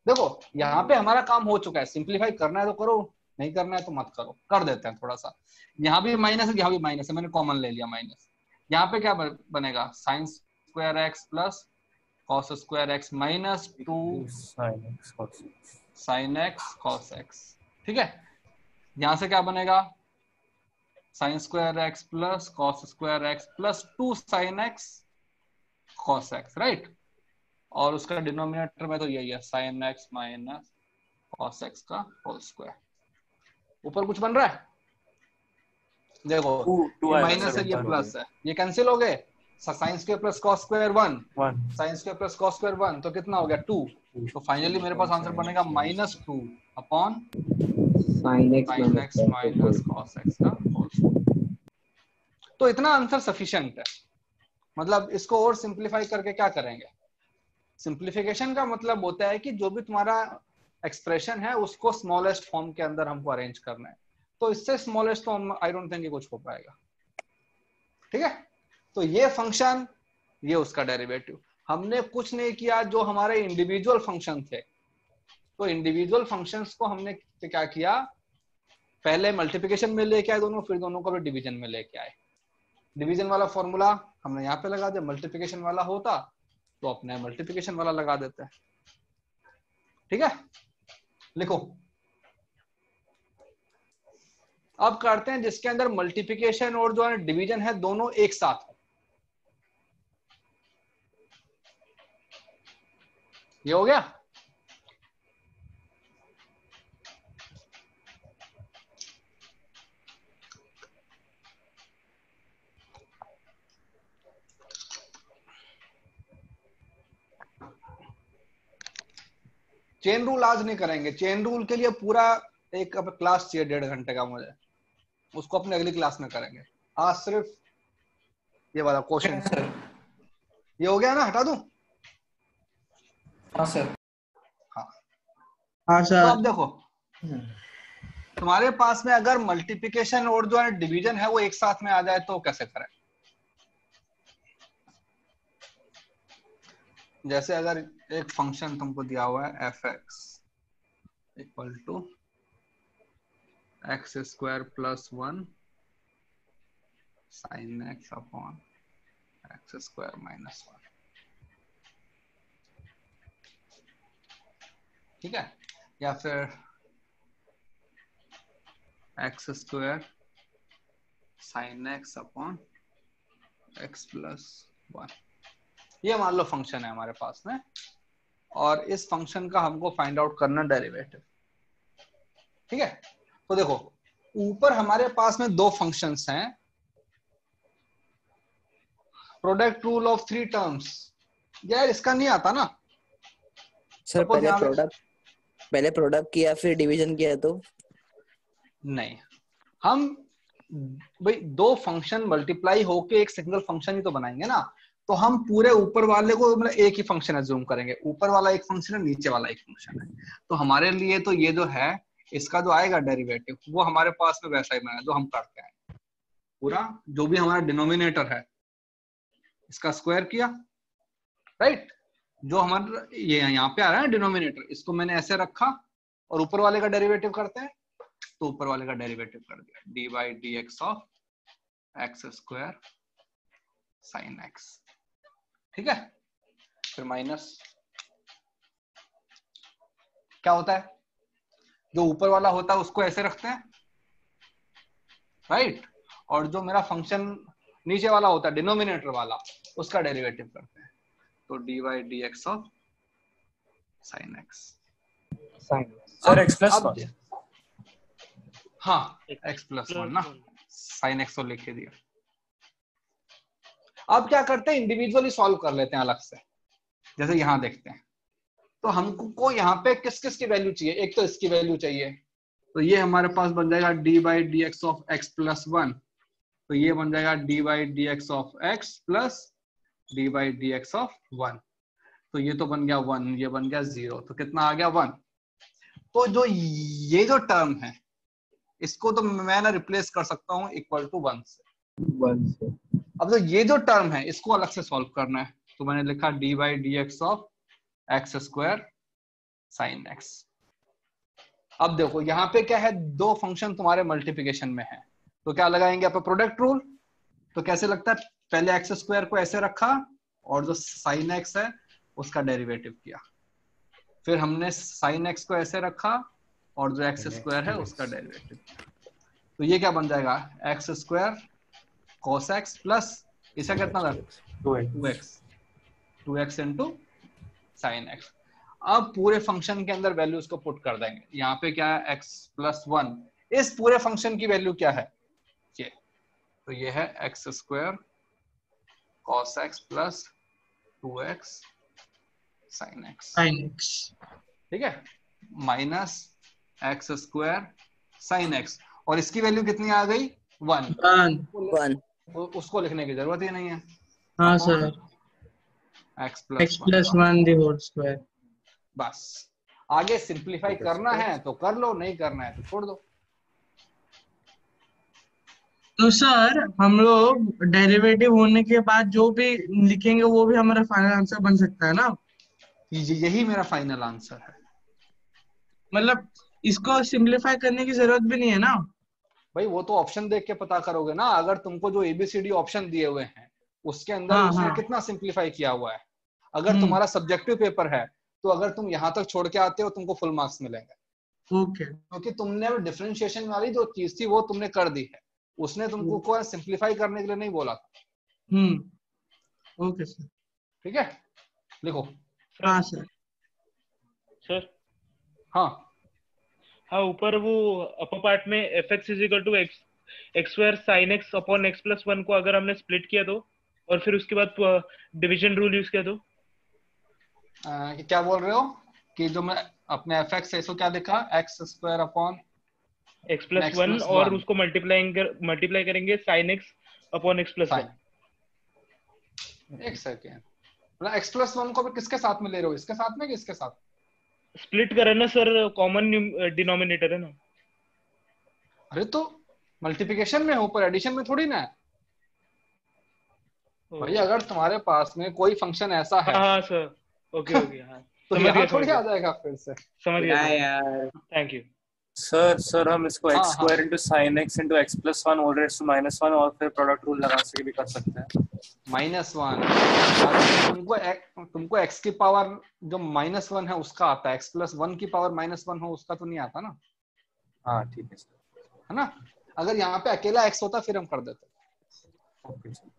देखो यहाँ पे हमारा काम हो चुका है। सिंप्लीफाई करना है तो करो, नहीं करना है तो मत करो। कर देते हैं थोड़ा सा, यहाँ भी माइनस है यहाँ भी माइनस है, मैंने कॉमन ले लिया माइनस। यहाँ पे क्या बनेगा sin square x plus cos square x minus 2 sin x cos x। ठीक है, यहाँ से क्या बनेगा sin square x plus cos square x plus 2 sin x cos x, right. और उसका डिनोमिनेटर में तो यही है sin x minus cos x का होल स्क्वायर। ऊपर कुछ बन रहा है? देखो ये माइनस है, ये प्लस है, ये कैंसिल हो गए। Sine square plus cos square 1, sine square plus cos square 1, तो कितना हो गया 2। तो फाइनली मेरे पास आंसर बनेगा -2 upon sin x minus cos x का होल स्क्वायर। तो इतना आंसर सफिशिएंट है। मतलब इसको और सिंपलीफाई करके क्या करेंगे? सिंपलीफिकेशन का मतलब होता है कि जो भी तुम्हारा एक्सप्रेशन है उसको स्मॉलेस्ट फॉर्म के अंदर हमको अरेंज करना है। तो इससे smallest form I don't think कुछ हो पाएगा। ठीक है, तो ये फंक्शन, ये उसका डेरिवेटिव। हमने कुछ नहीं किया, जो हमारे इंडिविजुअल फंक्शन थे, तो इंडिविजुअल फंक्शंस को हमने क्या किया, पहले मल्टीप्लिकेशन में लेके आए दोनों, फिर दोनों को भी डिवीजन में लेके आए। डिवीजन वाला फॉर्मूला हमने यहाँ पे लगा दिया, मल्टीप्लिकेशन वाला होता तो अपने मल्टीप्लिकेशन वाला लगा देते हैं। ठीक है, लिखो। अब करते हैं जिसके अंदर मल्टीप्लिकेशन और जो है डिवीजन है दोनों एक साथ है। ये हो गया। चेन रूल आज नहीं करेंगे। चेन रूल के लिए पूरा एक क्लास चाहिए 1.5 घंटे का मुझे, उसको अपने अगली क्लास में करेंगे। आज सिर्फ ये वाला क्वेश्चन। ये हो गया ना, हटा दूं? हाँ सर। हाँ सर। तो अब देखो, तुम्हारे पास में अगर मल्टीप्लिकेशन और जो है डिवीजन है वो एक साथ में आ जाए तो कैसे करें? जैसे अगर एक फंक्शन तुमको दिया हुआ है f(x) equal to x square plus 1 sin x upon x square minus 1। ठीक है, या फिर x square sin x upon x plus 1। ये मान लो फंक्शन है हमारे पास में, और इस फंक्शन का हमको फाइंड आउट करना डेरिवेटिव। ठीक है, तो देखो ऊपर हमारे पास में दो फंक्शंस हैं, प्रोडक्ट रूल ऑफ 3 टर्म्स। यार इसका नहीं आता ना सर। पहले प्रोडक्ट किया फिर डिवीजन किया तो नहीं। हम भाई दो फंक्शन मल्टीप्लाई होके एक सिंगल फंक्शन ही तो बनाएंगे ना। तो हम पूरे ऊपर वाले को मतलब एक ही फंक्शन एज्यूम करेंगे, ऊपर वाला एक फंक्शन है, नीचे वाला एक फंक्शन है। तो हमारे लिए तो ये जो है इसका जो आएगा डेरिवेटिव वो हमारे पास में वैसा ही बना जो हम करते हैं। पूरा जो भी हमारा डिनोमिनेटर है इसका स्क्वायर किया, राइट। जो हमारा ये यहाँ पे आ रहा है डिनोमिनेटर, इसको मैंने ऐसे रखा और ऊपर वाले का डेरिवेटिव करते हैं, तो ऊपर वाले का डेरिवेटिव कर दिया d/dx of x square sin x। ठीक है, फिर माइनस क्या होता है, जो ऊपर वाला होता है उसको ऐसे रखते हैं, राइट। और जो मेरा फंक्शन नीचे वाला होता है डिनोमिनेटर वाला, उसका डेरिवेटिव करते हैं, तो d/dx of sin x। Sir x plus 1। हाँ x प्लस 1 ना, sin x तो लिख दिया। अब क्या करते हैं, इंडिविजुअली सॉल्व कर लेते हैं अलग से। जैसे यहां देखते हैं, तो हमको यहाँ पे किस किस की वैल्यू चाहिए, एक तो इसकी वैल्यू चाहिए, तो ये हमारे पास बन जाएगा d/dx ऑफ x प्लस 1, तो ये बन जाएगा d/dx of x plus d/dx of 1, तो ये तो बन गया 1, ये बन गया 0, तो कितना आ गया 1। तो जो ये जो टर्म है इसको तो मैं ना रिप्लेस कर सकता हूँ इक्वल टू 1 से। अब तो ये जो टर्म है इसको अलग से सॉल्व करना है, तो मैंने लिखा d/dx of x square sin x। अब देखो यहाँ पे क्या है, दो फंक्शन तुम्हारे मल्टीप्लिकेशन में है, तो क्या लगाएंगे आप प्रोडक्ट रूल। तो कैसे लगता है, पहले x स्क्वायर को ऐसे रखा और जो sin x है उसका डेरिवेटिव किया, फिर हमने sin x को ऐसे रखा और जो x स्क्वायर है उसका डेरिवेटिव किया, तो ये क्या बन जाएगा x square cos x plus इसका कितना था 2x इंटू sin x। अब पूरे फंक्शन के अंदर वैल्यूज को पुट कर देंगे। यहाँ पे क्या है x+1, इस पूरे फंक्शन की वैल्यू क्या है ये, तो ये है x² cos x plus 2x sin x, ठीक है, माइनस x² sin x, और इसकी वैल्यू कितनी आ गई 1, उसको लिखने की जरूरत ही नहीं है। हाँ sir, x+1 the whole square। बस आगे सिंप्लीफाई करना है तो कर लो, नहीं करना है तो छोड़ दो। तो सर हम लोग डेरिवेटिव होने के बाद जो भी लिखेंगे वो भी हमारा फाइनल आंसर बन सकता है ना? यही मेरा फाइनल आंसर है। मतलब इसको सिंप्लीफाई करने की जरूरत भी नहीं है ना? भाई वो तो ऑप्शन देख के पता करोगे ना। अगर तुमको जो ABCD ऑप्शन दिए हुए हैं उसके अंदर उसने कितना सिंप्लीफाई किया हुआ है। अगर तुम्हारा सब्जेक्टिव पेपर है तो अगर तुम यहाँ तक छोड़ के आते हो तुमको फुल मार्क्स मिलेंगे। ओके। क्योंकि तुमने डिफरेंशिएशन वाली जो चीज थी वो तुमने कर दी है, उसने तुमको कोई सिंप्लीफाई करने के लिए नहीं बोला था। ओके सर, ठीक है, लिखो। हाँ सर। सर हाँ, ऊपर वो अपर पार्ट में fx = x² sin x upon x+1 को अगर हमने स्प्लिट किया तो, और फिर उसके बाद डिवीजन रूल यूज किया तो क्या बोल रहे हो कि जो मैं अपने fx है इसको क्या लिखा, x² अपॉन x+1 और उसको मल्टीप्लाई करेंगे sin x अपॉन x+1। एक सेकेंड, मतलब x+1 को भी किसके साथ में ले रहे हो, इसके साथ में कि इसके साथ? स्प्लिट करें ना सर, कॉमन डिनोमिनेटर है ना। अरे तो मल्टीप्लिकेशन में हो पर एडिशन में थोड़ी ना है भाई। अगर तुम्हारे पास में कोई फंक्शन ऐसा है, हाँ सर, ओके हाँ तो यहाँ थोड़ी आ जाएगा फिर से। समझ गया यार, थैंक यू सर हम इसको x² into sin x into x+1 all raised to -1 और फिर प्रोडक्ट रूल लगा के भी कर सकते हैं। -1 तुमको x की पावर जो -1 है उसका आता है, x+1 की पावर -1 हो उसका तो नहीं आता ना। हाँ ठीक है सर, है ना। अगर यहाँ पे अकेला x होता फिर हम कर देते। Okay sir.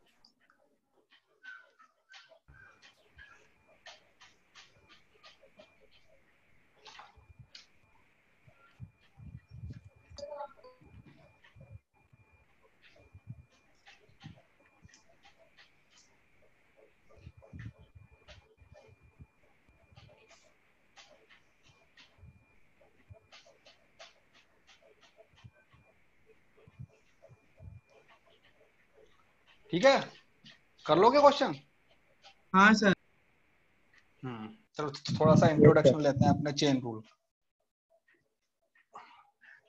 ठीक है, कर लोगे क्वेश्चन? हाँ सर। चलो थोड़ा सा इंट्रोडक्शन लेते हैं अपने चेन रूल।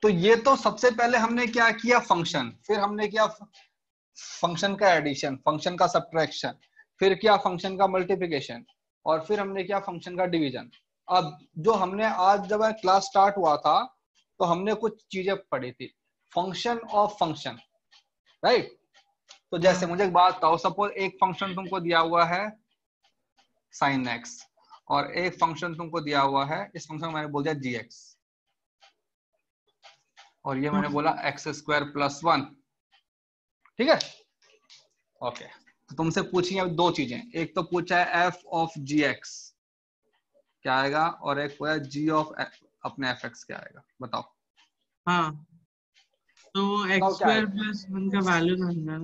तो ये तो सबसे पहले हमने क्या किया, फंक्शन, फिर हमने किया फंक्शन का एडिशन, फंक्शन का सब्ट्रैक्शन, फिर किया फंक्शन का मल्टीप्लिकेशन, और फिर हमने किया फंक्शन का डिवीजन। अब जो हमने आज जब क्लास स्टार्ट हुआ था तो हमने कुछ चीजें पढ़ी थी, फंक्शन ऑफ फंक्शन, राइट। तो जैसे मुझे एक बात बताओ, सपोज एक फंक्शन तुमको दिया हुआ है sin x और एक फंक्शन तुमको दिया हुआ है, इस फंक्शन मैंने बोल दिया gx, और ये मैंने बोला x² + 1, ठीक है। ओके, तो तुमसे पूछी अब दो चीजें, एक तो पूछा है f of gx क्या आएगा, और एक पूछा g of अपने fx क्या आएगा, बताओ। हाँ, तो x² + 1 का वैल्यू ढूंढना।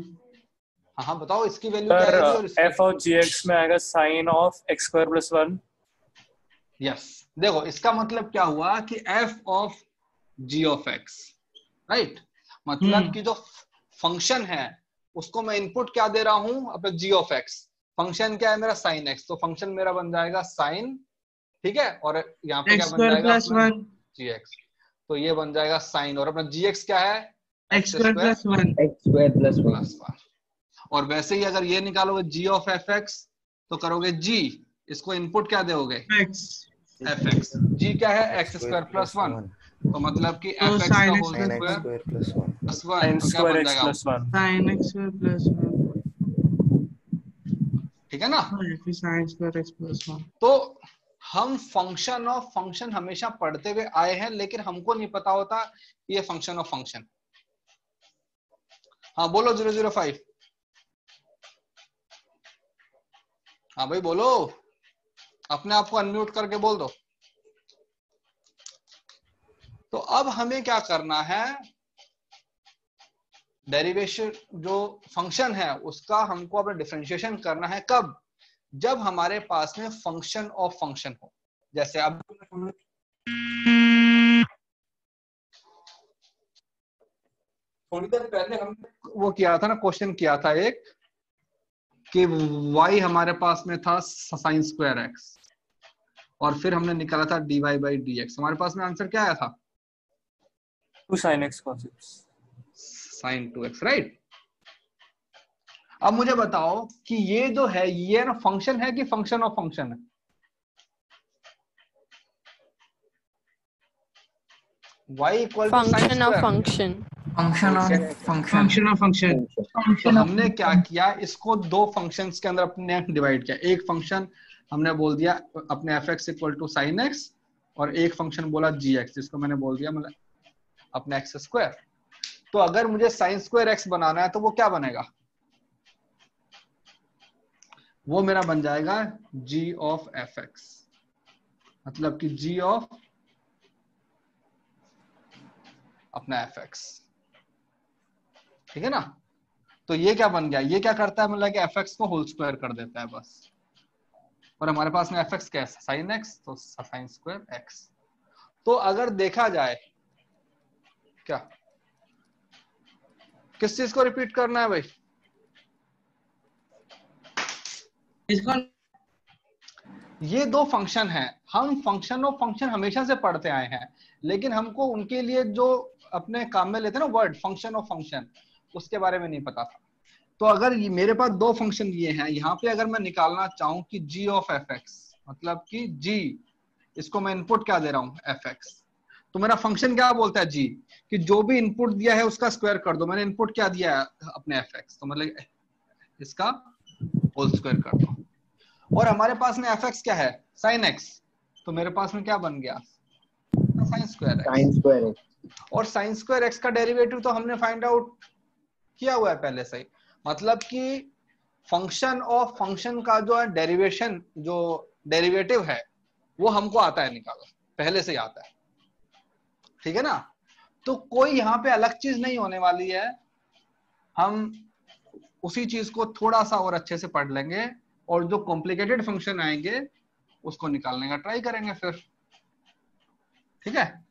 हाँ बताओ, इसकी वैल्यू क्या आएगी, और f of gx में आएगा sin of x² + 1। यस, देखो इसका मतलब क्या हुआ कि f of g of x, right. मतलब कि जो फंक्शन है उसको मैं इनपुट क्या दे रहा हूं, अपने g of x, फंक्शन क्या है मेरा sin x, तो फंक्शन मेरा बन जाएगा sin, ठीक है, और यहाँ पे क्या बन जाएगा gx, तो ये बन जाएगा sin, और अपना gx क्या है, x² + 1। और वैसे ही अगर ये निकालोगे g of fx तो करोगे g, इसको इनपुट क्या दोगे, fx, g क्या है x² + 1, तो मतलब कि fx का होल स्क्वायर + 1 तो क्या बन जाएगा sin x² + 1, ठीक है ना। sin² x + 1। तो हम फंक्शन ऑफ फंक्शन हमेशा पढ़ते हुए आए हैं, लेकिन हमको नहीं पता होता ये फंक्शन ऑफ फंक्शन। हाँ बोलो 005। हाँ भाई बोलो। अपने आप को अनम्यूट करके बोल दो। तो अब हमें क्या करना है, डेरिवेशन जो फंक्शन है उसका हमको अपना डिफरेंशिएशन करना है। कब? जब हमारे पास में फंक्शन ऑफ फंक्शन हो। जैसे अब थोड़ी देर पहले हमने वो किया था ना, क्वेश्चन किया था एक कि y हमारे पास में था साइन स्क्वायर x और फिर हमने निकाला था dy बाई dx। हमारे पास में आंसर क्या आया था? 2 sin x cos x sine 2x, right. अब मुझे बताओ कि ये जो है ये ना फंक्शन है कि फंक्शन ऑफ फंक्शन है? y equal to sine function of square, function, function of function. तो हमने क्या किया, इसको दो फंक्शंस के अंदर अपने डिवाइड किया। एक फंक्शन हमने बोल दिया अपने fx equal to sine x और एक फंक्शन बोला gx, जिसको मैंने बोल दिया मतलब अपने एक्स स्क्वायर। तो अगर मुझे साइन स्क्वायर एक्स बनाना है तो वो क्या बनेगा? वो मेरा बन जाएगा g ऑफ fx, मतलब कि g ऑफ अपना fx, ठीक है ना। तो ये क्या बन गया, ये क्या करता है मतलब कि fx को होल स्क्वायर कर देता है बस। और हमारे पास में fx क्या है? साइन x, तो साइन स्क्वायर x। तो अगर देखा जाए क्या किस चीज को रिपीट करना है भाई? इसको ये दो फंक्शन हैं, हम फंक्शन ऑफ फंक्शन हमेशा से पढ़ते आए हैं, लेकिन हमको उनके लिए जो अपने काम में लेते हैं ना वर्ड फंक्शन ऑफ फंक्शन, उसके बारे में नहीं पता था। तो अगर मेरे पास दो फंक्शन ये हैं, यहाँ पे अगर मैं निकालना चाहूं कि g ऑफ fx, मतलब कि g, इसको मैं इनपुट क्या दे रहा हूं fx, तो मेरा फंक्शन क्या बोलता है g कि जो भी इनपुट दिया है उसका स्क्वायर कर दो। मैंने इनपुट क्या दिया है अपने fx, तो मतलब इसका होल स्क्वायर कर दो। और हमारे पास में fx क्या है? sin x, तो मेरे पास में क्या बन गया? sin square x। और sin स्क्वायर x का डेरिवेटिव तो हमने फाइंड आउट किया हुआ है पहले से ही, मतलब कि फंक्शन ऑफ फंक्शन का जो है डेरिवेशन, जो डेरिवेटिव है वो हमको आता है निकालना, पहले से ही आता है, ठीक है ना। तो कोई यहाँ पे अलग चीज नहीं होने वाली है, हम उसी चीज को थोड़ा सा और अच्छे से पढ़ लेंगे और जो कॉम्प्लिकेटेड फंक्शन आएंगे उसको निकालने का ट्राई करेंगे फिर, ठीक है।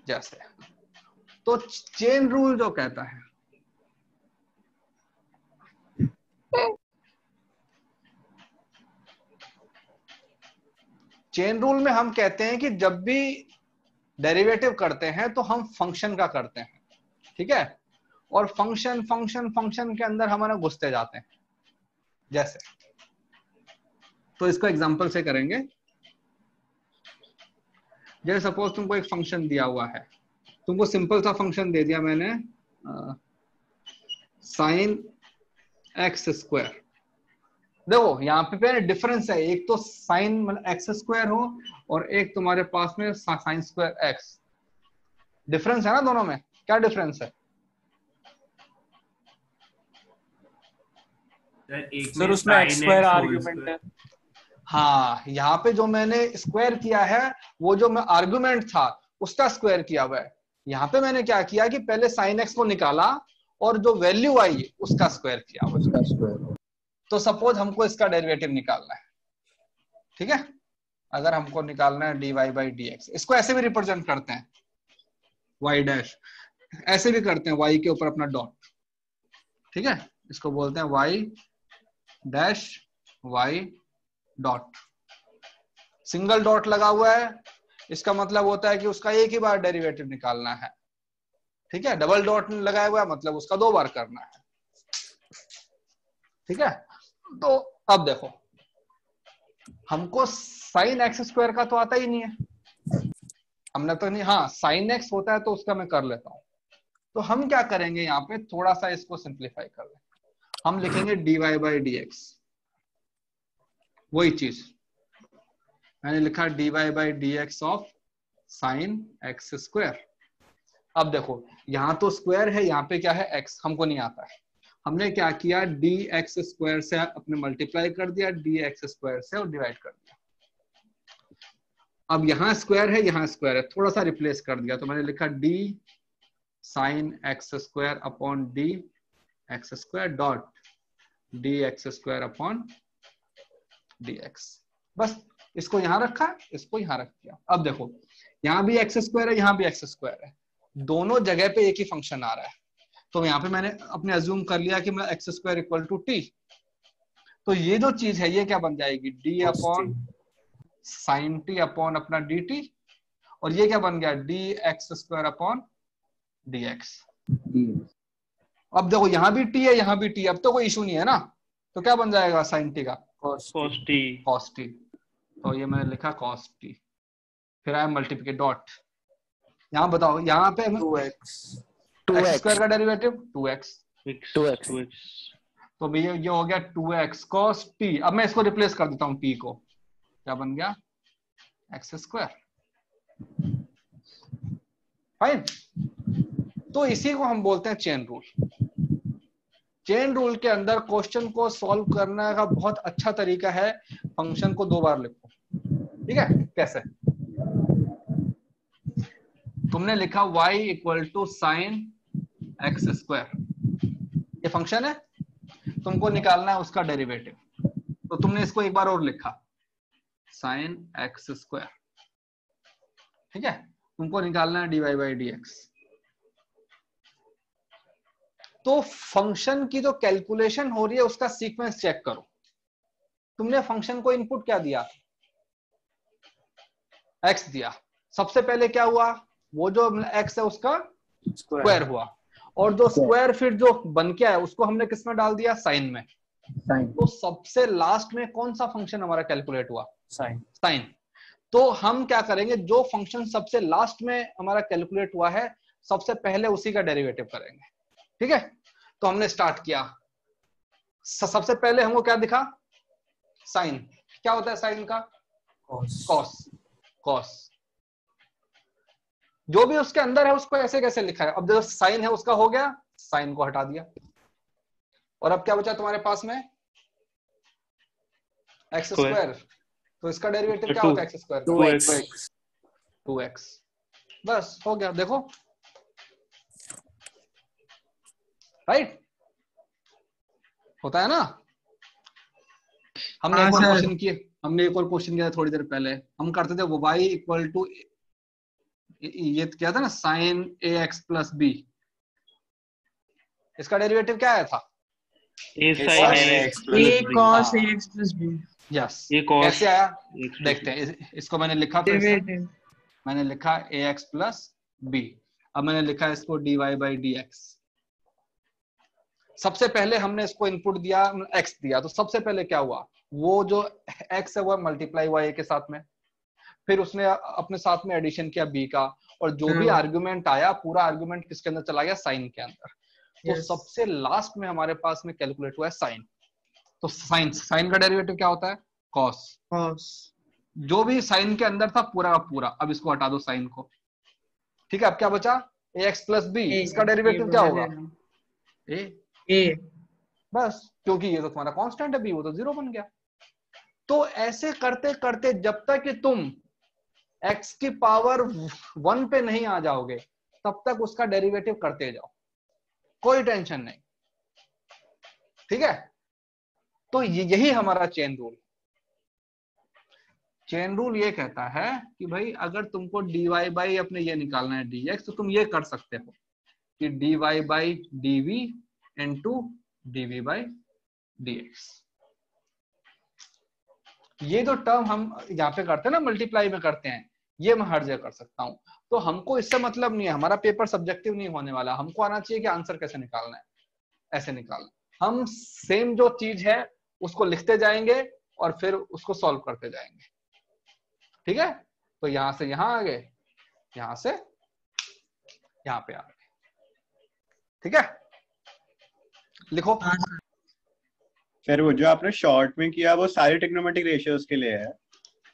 जैसे तो चेन रूल जो कहता है, चेन रूल में हम कहते हैं कि जब भी डेरिवेटिव करते हैं तो हम फंक्शन का करते हैं, ठीक है, और फंक्शन फंक्शन फंक्शन के अंदर हमारा घुसते जाते हैं। जैसे तो इसको एग्जांपल से करेंगे। जैसे सपोज तुमको एक फंक्शन दिया हुआ है, तुमको सिंपल सा फंक्शन दे दिया मैंने साइन एक्स स्क्वायर। देखो यहाँ पे डिफरेंस है, एक तो साइन मतलब एक्स स्क्वायर हो और एक तुम्हारे पास में साइन स्क्वायर एक्स, डिफरेंस है ना दोनों में। क्या डिफरेंस है? सर उसमें एक्स स्क्वायर आर्गुमेंट है। हाँ, यहाँ पे जो मैंने स्क्वायर किया है वो जो मैं आर्गुमेंट था उसका स्क्वायर किया हुआ है। यहाँ पे मैंने क्या किया कि पहले साइन एक्स को निकाला और जो वैल्यू आई उसका स्क्वायर किया, उसका स्क्वायर। तो सपोज हमको इसका डेरिवेटिव निकालना है, ठीक है। अगर हमको निकालना है dy बाई dx, इसको ऐसे भी रिप्रेजेंट करते हैं y डैश, ऐसे भी करते हैं y के ऊपर अपना डॉट, ठीक है, इसको बोलते हैं y dash y dot. Single dot लगा हुआ है, इसका मतलब होता है कि उसका एक ही बार डेरिवेटिव निकालना है, ठीक है। डबल डॉट लगाया हुआ है मतलब उसका दो बार करना है, ठीक है। तो अब देखो हमको साइन एक्स स्क्वायर का तो आता ही नहीं है, हमने तो नहीं, हाँ साइन एक्स होता है तो उसका मैं कर लेता हूं। तो हम क्या करेंगे यहाँ पे, थोड़ा सा इसको सिंप्लीफाई कर लें, हम लिखेंगे dy बाई dx। वही चीज मैंने लिखा dy by dx of sine X square. अब देखो यहाँ तो स्क्वायर है, यहाँ पे क्या है x, हमको नहीं आता है। हमने क्या किया, dx स्क्वायर से अपने मल्टीप्लाई कर दिया, dx स्क्वायर से और डिवाइड कर दिया। अब यहाँ स्क्वायर है, यहाँ स्क्वायर है, थोड़ा सा रिप्लेस कर दिया, तो मैंने लिखा d sign X square upon D X square dot dx square upon dx। बस इसको यहां रखा, इसको यहां रख दिया। अब देखो यहाँ भी एक्स स्क्वायर है, यहाँ भी एक्स स्क्वायर है, दोनों जगह पे एक ही फंक्शन आ रहा है। तो यहाँ पे मैंने अपने अज्यूम कर लिया कि मैं X square equal to T, तो ये जो चीज है ये क्या बन जाएगी, D upon sine T upon अपना डी टी, और ये क्या बन गया, D X square upon D X. अब देखो यहाँ भी टी है, यहाँ भी टी, अब तो कोई इशू नहीं है ना, तो क्या बन जाएगा साइन टी का कॉस टी। कॉस टी, तो ये मैंने लिखा कॉस टी, फिर आया मल्टीप्लिकेट डॉट, यहाँ बताओ यहाँ पे 2x स्क्वायर का डेरिवेटिव 2x, तो भैया ये हो गया 2x cos t। अब मैं इसको रिप्लेस कर देता हूँ, t को, क्या बन गया x स्क्वायर। फाइन, तो इसी को हम बोलते हैं चेन रूल। चेन रूल के अंदर क्वेश्चन को सॉल्व करने का बहुत अच्छा तरीका है, फंक्शन को 2 बार लिखो। ठीक है, कैसे, तुमने लिखा y equal to sine X square, ये फंक्शन है, तुमको निकालना है उसका डेरिवेटिव, तो तुमने इसको एक बार और लिखा साइन एक्स स्क्वायर। ठीक है, तुमको निकालना है dy बाई डी एक्स। तो फंक्शन की जो कैलकुलेशन हो रही है उसका सीक्वेंस चेक करो। तुमने फंक्शन को इनपुट क्या दिया, x दिया, सबसे पहले क्या हुआ, वो जो x है उसका स्क्वायर हुआ, और जो स्क्वायर फिर जो बन के आया उसको हमने किस में डाल दिया, साइन में। तो सबसे लास्ट में कौन सा फंक्शन हमारा कैलकुलेट हुआ, साइन। तो हम क्या करेंगे, जो फंक्शन सबसे लास्ट में हमारा कैलकुलेट हुआ है सबसे पहले उसी का डेरिवेटिव करेंगे। ठीक है, तो हमने स्टार्ट किया, सबसे पहले हमको क्या दिखा, साइन। क्या होता है साइन का, कॉस। जो भी उसके अंदर है उसको ऐसे कैसे लिखा है, अब जो साइन है उसका हो गया, साइन को हटा दिया, और अब क्या बचा तुम्हारे पास में, एक्स स्क्वायर। तो इसका डेरिवेटिव क्या होता है, एक्स स्क्वायर 2x। बस हो गया, देखो राइट, होता है ना। हमने एक और क्वेश्चन किया, थोड़ी देर पहले हम करते थे वो y इक्वल टू, ये क्या था ना, साइन ax प्लस b, इसका डेरिवेटिव क्या आया था, a cos ax plus b। Yes, कैसे आया देखते हैं। इसको मैंने लिखा, मैंने लिखा ax प्लस b, अब मैंने लिखा इसको dy बाई dx। सबसे पहले हमने इसको इनपुट दिया, x दिया, तो सबसे पहले क्या हुआ, वो जो x है वो मल्टीप्लाई हुआ a के साथ में, फिर उसने अपने साथ में एडिशन किया b का, और जो भी आर्गुमेंट आया पूरा आर्गुमेंट किसके अंदर चला गया, साइन के अंदर। तो सबसे लास्ट में हमारे पास में कैलकुलेट हुआ है साइन। तो साइन का डेरिवेटिव क्या होता है, कॉस। जो भी साइन के अंदर था पूरा का पूरा, अब इसको हटा दो साइन को। ठीक है, अब क्या बचा, ax प्लस b, इसका डेरिवेटिव क्या होगा, a। बस, क्योंकि ये तो तुम्हारा कांस्टेंट है b, वो तो 0 बन गया। तो ऐसे करते करते जब तक कि तुम x की पावर 1 पे नहीं आ जाओगे तब तक उसका डेरिवेटिव करते जाओ, कोई टेंशन नहीं। ठीक है, तो यही हमारा चेन रूल। चेन रूल ये कहता है कि भाई अगर तुमको dy बाई अपने ये निकालना है dx, तो तुम ये कर सकते हो कि dy by dv into dv by dx। ये जो टर्म हम यहाँ पे करते हैं ना, मल्टीप्लाई में करते हैं, ये मैं हर जगह कर सकता हूं। तो हमको इससे मतलब नहीं है, हमारा पेपर सब्जेक्टिव नहीं होने वाला, हमको आना चाहिए कि आंसर कैसे निकालना है, ऐसे निकालना। हम सेम जो चीज है उसको लिखते जाएंगे और फिर उसको सॉल्व करते जाएंगे। ठीक है, तो यहां से यहां आ गए, यहां से यहां पे आ गए। ठीक है, लिखो। फिर वो जो आपने शॉर्ट में किया वो सारे ट्रिग्नोमेट्रिक रेशियोज के लिए है,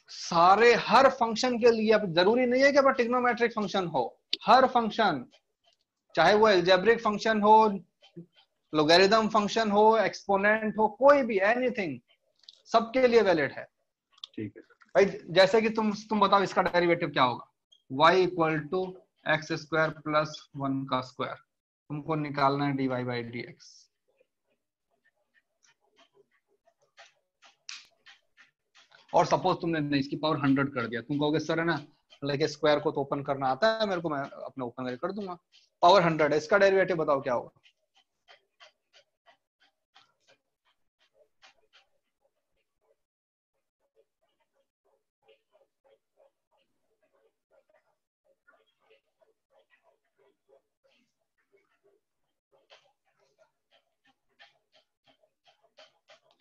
सारे हर फंक्शन के लिए। अब जरूरी नहीं है कि अब ट्रिग्नोमेट्रिक फंक्शन हो, हर फंक्शन, चाहे वो एल्जेब्रिक फंक्शन हो, लोगेरिथम फंक्शन हो, एक्सपोनेंट हो, कोई भी, एनीथिंग, सबके लिए वैलिड है। ठीक है भाई जैसे कि तुम बताओ इसका डेरिवेटिव क्या होगा, y equal to X square plus 1 का स्क्वायर, तुमको निकालना है dy बाई dx। और सपोज तुमने नहीं इसकी पावर 100 कर दिया, तुम कहोगे सर है ना, लेकिन स्क्वायर को तो ओपन करना आता है मेरे को, मैं अपने ओपन करके कर दूंगा। पावर 100 है, इसका डेरिवेटिव बताओ क्या होगा।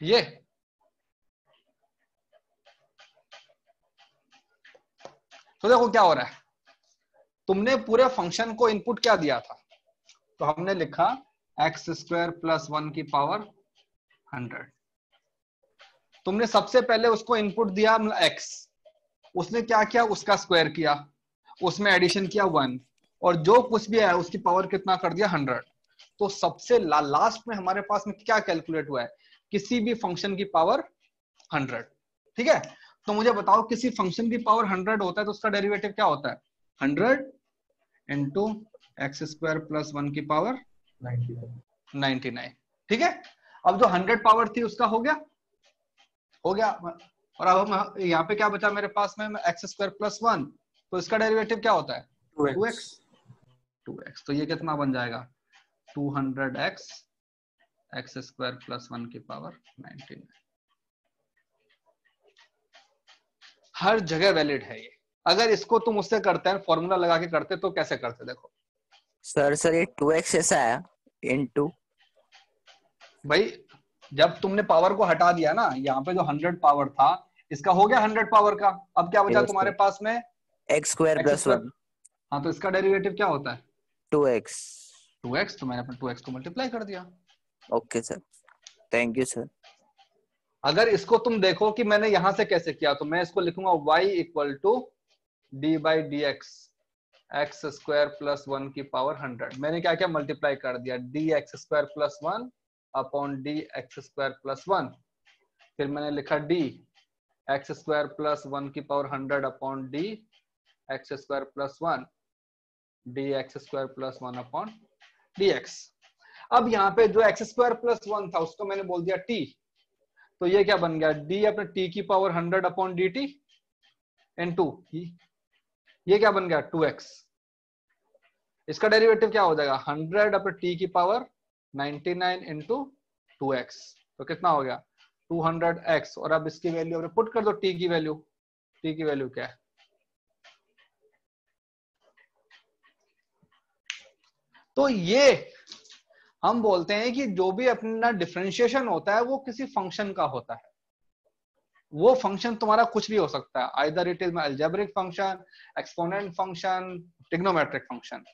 ये तो देखो क्या हो रहा है, तुमने पूरे फंक्शन को इनपुट क्या दिया था, तो हमने लिखा एक्स स्क्वायर प्लस 1 की पावर 100। तुमने सबसे पहले उसको इनपुट दिया x, उसने क्या किया, उसका स्क्वायर किया, उसमें एडिशन किया 1, और जो कुछ भी है उसकी पावर कितना कर दिया 100। तो सबसे लास्ट में हमारे पास में क्या कैलकुलेट हुआ है, किसी भी फंक्शन की पावर 100। ठीक है, तो मुझे बताओ किसी फंक्शन की पावर 100 होता है तो उसका डेरिवेटिव क्या होता है, 100 इंटू एक्स स्क्वायर प्लस 1 की पावर 99। ठीक है, अब जो 100 पावर थी उसका हो गया। और अब हम यहाँ पे क्या बचा मेरे पास में, एक्स स्क्वायर प्लस 1, तो इसका डेरिवेटिव क्या होता है 2x। तो ये कितना बन जाएगा 200x एक्स स्क्वायर प्लस 1 की पावर 99। हर जगह वैलिड है ये। अगर इसको तुम उससे करते हैं, फॉर्मूला लगा के करते, तो कैसे करते देखो सर ये 2x ऐसा है इनटू, भाई जब तुमने पावर को हटा दिया ना, यहाँ पे जो 100 पावर था इसका हो गया 100 पावर का, अब क्या बचा तुम्हारे पास में एक्स स्क्वायर प्लस 1। हाँ, तो इसका डेरिवेटिव क्या होता है 2x। तो मैंने अपने 2x को मल्टीप्लाई कर दिया। Okay sir, thank you sir. अगर इसको तुम देखो कि मैंने यहां से कैसे किया, तो मैं इसको लिखूंगा y equal to D by D X square plus 1 की पावर 100। मैंने क्या क्या मल्टीप्लाई कर दिया, D X square plus 1 upon D X square plus 1, फिर मैंने लिखा डी एक्स स्क्वायर प्लस 1 की power 100 upon D X square plus 1 D X square plus 1 upon D X. अब यहाँ पे जो एक्स स्क्वायर प्लस 1 था उसको मैंने बोल दिया t, तो ये क्या बन गया डी अपने t की power 100 upon D T into ये क्या बन गया 2x। इसका डेरिवेटिव क्या हो जाएगा 100 अपने t की पावर 99 इंटू 2x, तो कितना हो गया 200x। और अब इसकी वैल्यू अपने पुट कर दो, t की वैल्यू क्या है, तो ये हम बोलते हैं कि जो भी अपना डिफरेंशिएशन होता है वो किसी फंक्शन का होता है। वो फंक्शन तुम्हारा कुछ भी हो सकता है, either it is algebraic function, exponent function, trigonometric function.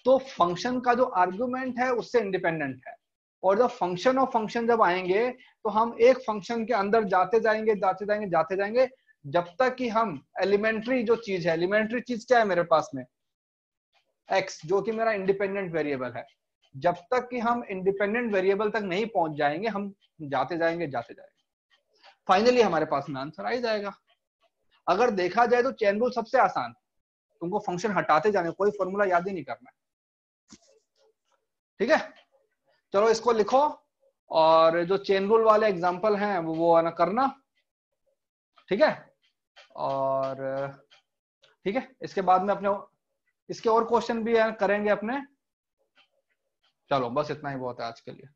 तो फंक्शन का जो आर्गुमेंट है उससे इंडिपेंडेंट है, और जब फंक्शन ऑफ फंक्शन जब आएंगे तो हम एक फंक्शन के अंदर जाते जाएंगे जब तक कि हम एलिमेंट्री जो चीज है, एलिमेंट्री चीज क्या है मेरे पास में x, जो कि मेरा इंडिपेंडेंट वेरिएबल है, जब तक कि हम इंडिपेंडेंट वेरिएबल तक नहीं पहुंच जाएंगे हम जाते जाएंगे, फाइनली हमारे पास में आंसर आ ही जाएगा। अगर देखा जाए तो चेन रूल सबसे आसान, तुमको फंक्शन हटाते जाने, कोई फॉर्मूला याद ही नहीं करना। ठीक है, चलो इसको लिखो, और जो चेन रूल वाले एग्जांपल हैं वो आना करना। ठीक है, और ठीक है, इसके बाद में अपने इसके और क्वेश्चन भी करेंगे अपने। चलो बस इतना ही बहुत है आज के लिए।